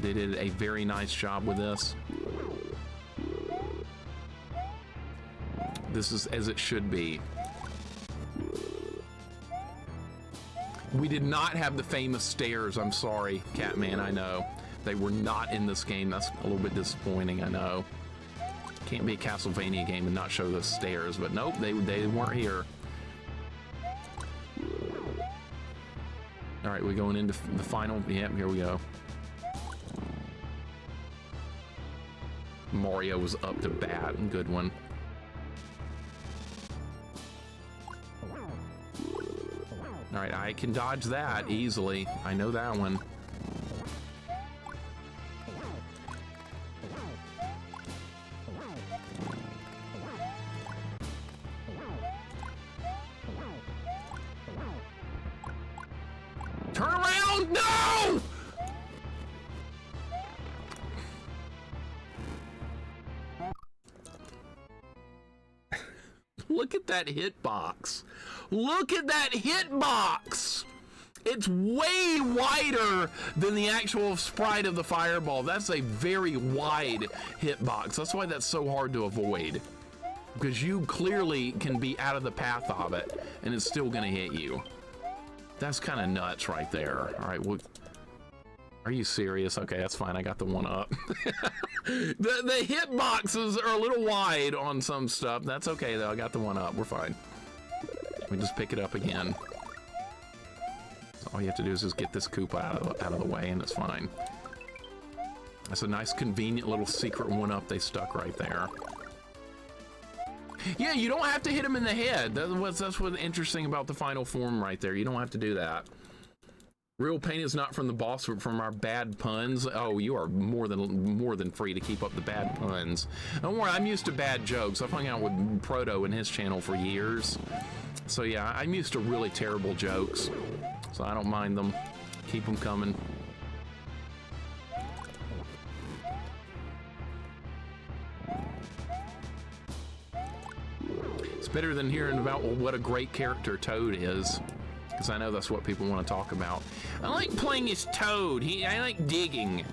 They did a very nice job with this. This is as it should be. We did not have the famous stairs. I'm sorry, Catman, I know. They were not in this game. That's a little bit disappointing, I know. Can't be a Castlevania game and not show the stairs, but nope, they weren't here. All right, we're going into the final. Yep, here we go. Mario was up to bat. Good one. All right, I can dodge that easily. I know that one. Turn around! No! Look at that hitbox. Look at that hitbox! It's way wider than the actual sprite of the fireball. That's a very wide hitbox. That's why that's so hard to avoid. Because you clearly can be out of the path of it, and it's still gonna hit you. That's kind of nuts right there. All right, well, are you serious? Okay, that's fine. I got the one up. the hitboxes are a little wide on some stuff. That's okay, though. I got the one up. We're fine. We just pick it up again. So all you have to do is just get this Koopa out of the way, and it's fine. That's a nice, convenient little secret one-up they stuck right there. Yeah, you don't have to hit him in the head. That's what's interesting about the final form right there. You don't have to do that. Real pain is not from the boss, but from our bad puns. Oh, you are more than free to keep up the bad puns. Don't worry, I'm used to bad jokes. I've hung out with Proto and his channel for years. So yeah, I'm used to really terrible jokes. So I don't mind them. Keep them coming. Better than hearing about, well, what a great character Toad is, because I know that's what people want to talk about. I like playing as Toad. I like digging.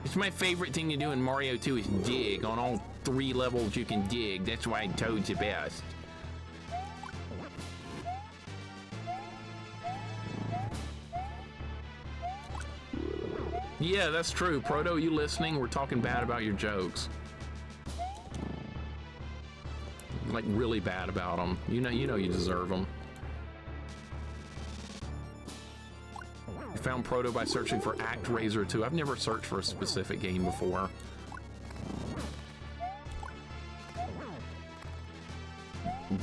It's my favorite thing to do in Mario 2 is dig. On all 3 levels you can dig. That's why Toad's the best. Yeah, that's true. Proto, you listening? We're talking bad about your jokes. Like really bad about them. You know you deserve them. I found Proto by searching for ActRaiser 2. I've never searched for a specific game before.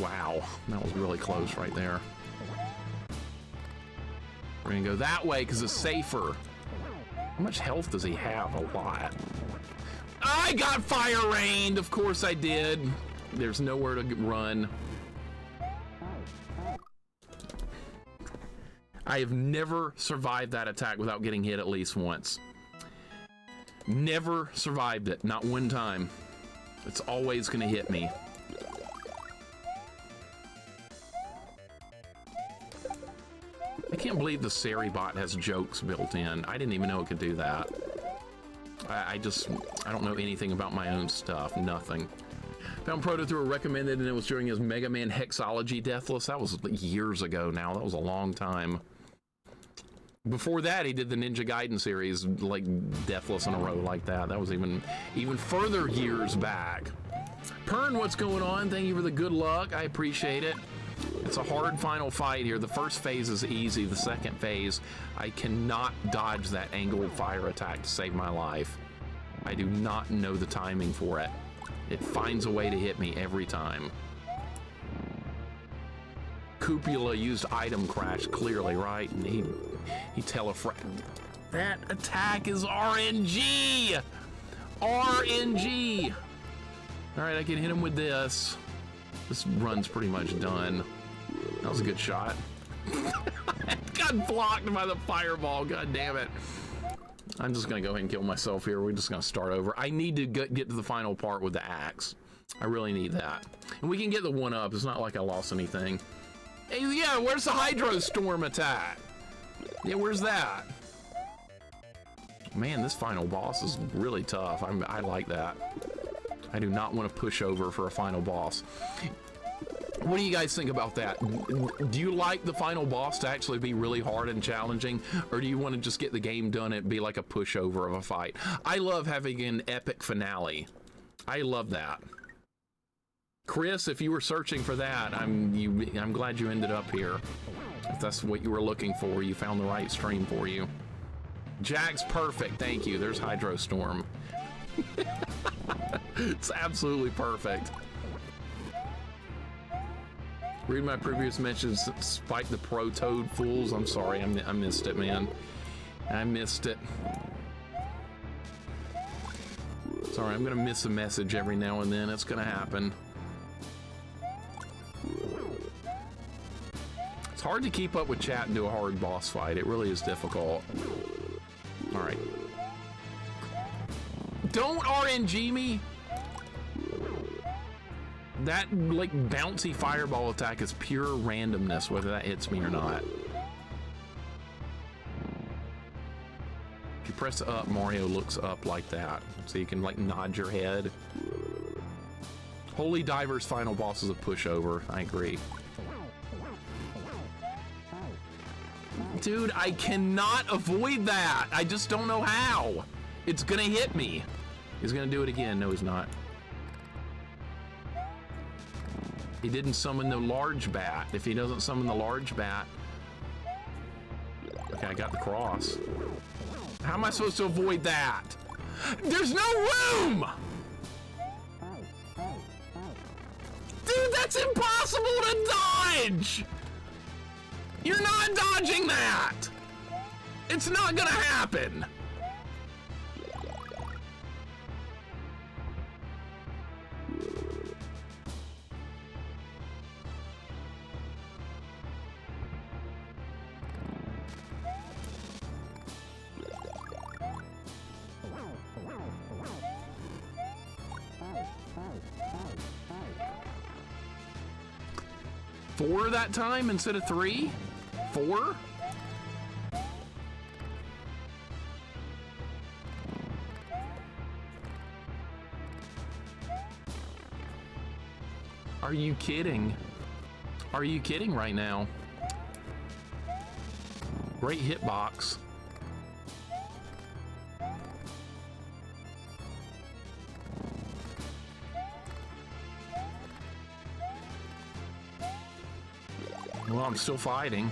Wow, that was really close right there. We're gonna go that way because it's safer. How much health does he have? A lot. I got fire rained! Of course I did. There's nowhere to run. I have never survived that attack without getting hit at least once. Never survived it, not one time. It's always gonna hit me. I can't believe the Sari bot has jokes built in. I didn't even know it could do that. I don't know anything about my own stuff, nothing. Found Proto through a recommended, and it was during his Mega Man Hexology Deathless. That was years ago now. That was a long time. Before that, he did the Ninja Gaiden series, like Deathless in a row like that. That was even further years back. Pern, what's going on? Thank you for the good luck. I appreciate it. It's a hard final fight here. The first phase is easy. The second phase, I cannot dodge that angled fire attack to save my life. I do not know the timing for it. It finds a way to hit me every time. Cupula used item crash clearly, right? And he telefragged. That attack is RNG! RNG! All right, I can hit him with this. This run's pretty much done. That was a good shot. Got blocked by the fireball, god damn it. I'm just gonna go ahead and kill myself here. We're just gonna start over. I need to get to the final part with the axe. I really need that. And we can get the one up. It's not like I lost anything. Hey, yeah, where's the Hydro Storm attack? Yeah, where's that? Man, this final boss is really tough. I like that. I do not want to push over for a final boss. What do you guys think about that? Do you like the final boss to actually be really hard and challenging, or do you want to just get the game done and be like a pushover of a fight? I love having an epic finale. I love that. Chris, if you were searching for that, I'm glad you ended up here. If that's what you were looking for, you found the right stream for you. Jack's perfect, thank you. There's Hydrostorm. It's absolutely perfect. Read my previous mentions, Spike the Pro Toad fools. I'm sorry, I missed it, man. I missed it. Sorry, I'm gonna miss a message every now and then. It's gonna happen. It's hard to keep up with chat and do a hard boss fight. It really is difficult. All right. Don't RNG me. That like bouncy fireball attack is pure randomness, whether that hits me or not. If you press up, Mario looks up like that. So you can like nod your head. Holy Diver's final boss is a pushover. I agree. Dude, I cannot avoid that. I just don't know how. It's gonna hit me. He's gonna do it again. No, he's not. He didn't summon the large bat. If he doesn't summon the large bat... Okay, I got the cross. How am I supposed to avoid that? There's no room! Dude, that's impossible to dodge! You're not dodging that! It's not gonna happen! Four that time instead of 3? 4? Are you kidding? Are you kidding right now? Great hitbox. Well, I'm still fighting.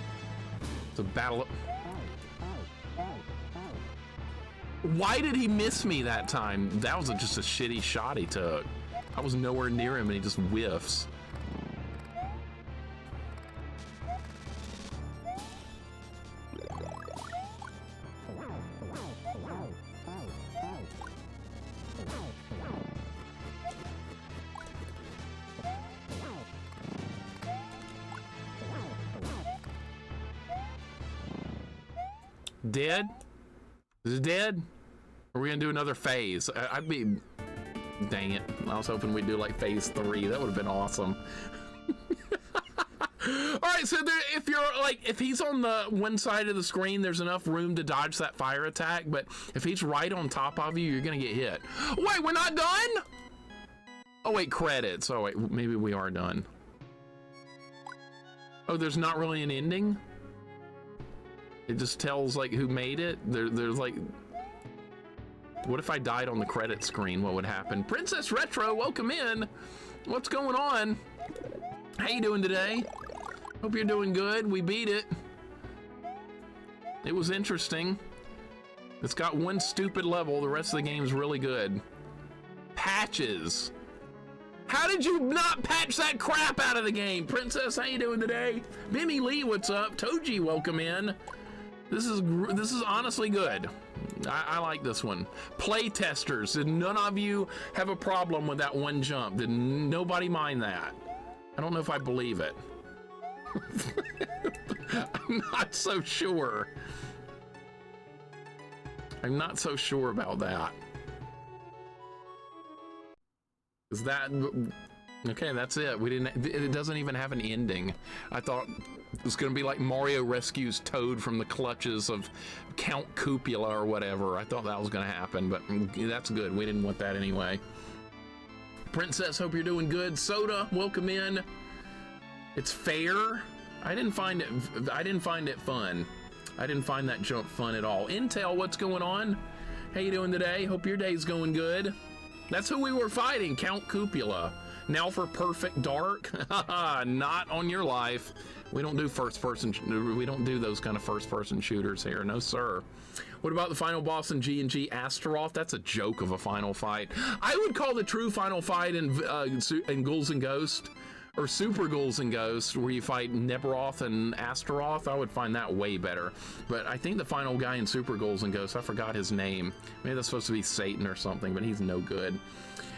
It's a battle. Why did he miss me that time? That was just a shitty shot he took. I was nowhere near him and he just whiffs. Dead? Is it dead? Are we gonna do another phase? I'd be... Dang it. I was hoping we'd do like phase 3. That would have been awesome. Alright, so there, if you're like, if he's on the one side of the screen, there's enough room to dodge that fire attack, but if he's right on top of you, you're gonna get hit. Wait, we're not done? Oh wait, credits. Oh wait, maybe we are done. Oh, there's not really an ending? It just tells like who made it. There's like, what if I died on the credit screen? What would happen? Princess Retro, welcome in. What's going on? How you doing today? Hope you're doing good. We beat it. It was interesting. It's got one stupid level. The rest of the game's really good. Patches. How did you not patch that crap out of the game? Princess, how you doing today? Bimmy Lee, what's up? Toji, welcome in. This is honestly good. I like this one. Play testers, did none of you have a problem with that one jump? Did nobody mind that? I don't know if I believe it. I'm not so sure. I'm not so sure about that. Is that... Okay, that's it. We didn't... It doesn't even have an ending. I thought it was gonna be like Mario rescues Toad from the clutches of Count Cupula or whatever. I thought that was gonna happen, but that's good. We didn't want that anyway. Princess, hope you're doing good. Soda, welcome in. It's fair. I didn't find it fun. I didn't find that jump fun at all. Intel, what's going on? How you doing today? Hope your day's going good. That's who we were fighting, Count Cupula. Now for Perfect Dark. Not on your life. We don't do we don't do those kind of first-person shooters here. No, sir. What about the final boss in G&G Astaroth? That's a joke of a final fight. I would call the true final fight in Ghouls and Ghosts, or Super Ghouls and Ghosts, where you fight Nebroth and Astaroth. I would find that way better. But I think the final guy in Super Ghouls and Ghosts, I forgot his name. Maybe that's supposed to be Satan or something, but he's no good.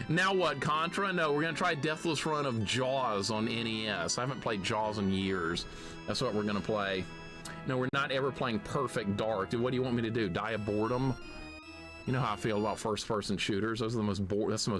Now what, Contra? No, we're gonna try a deathless run of Jaws on NES. I haven't played Jaws in years. That's what we're gonna play. No, we're not ever playing Perfect Dark. What do you want me to do? Die of boredom? You know how I feel about first-person shooters. Those are the most that's the most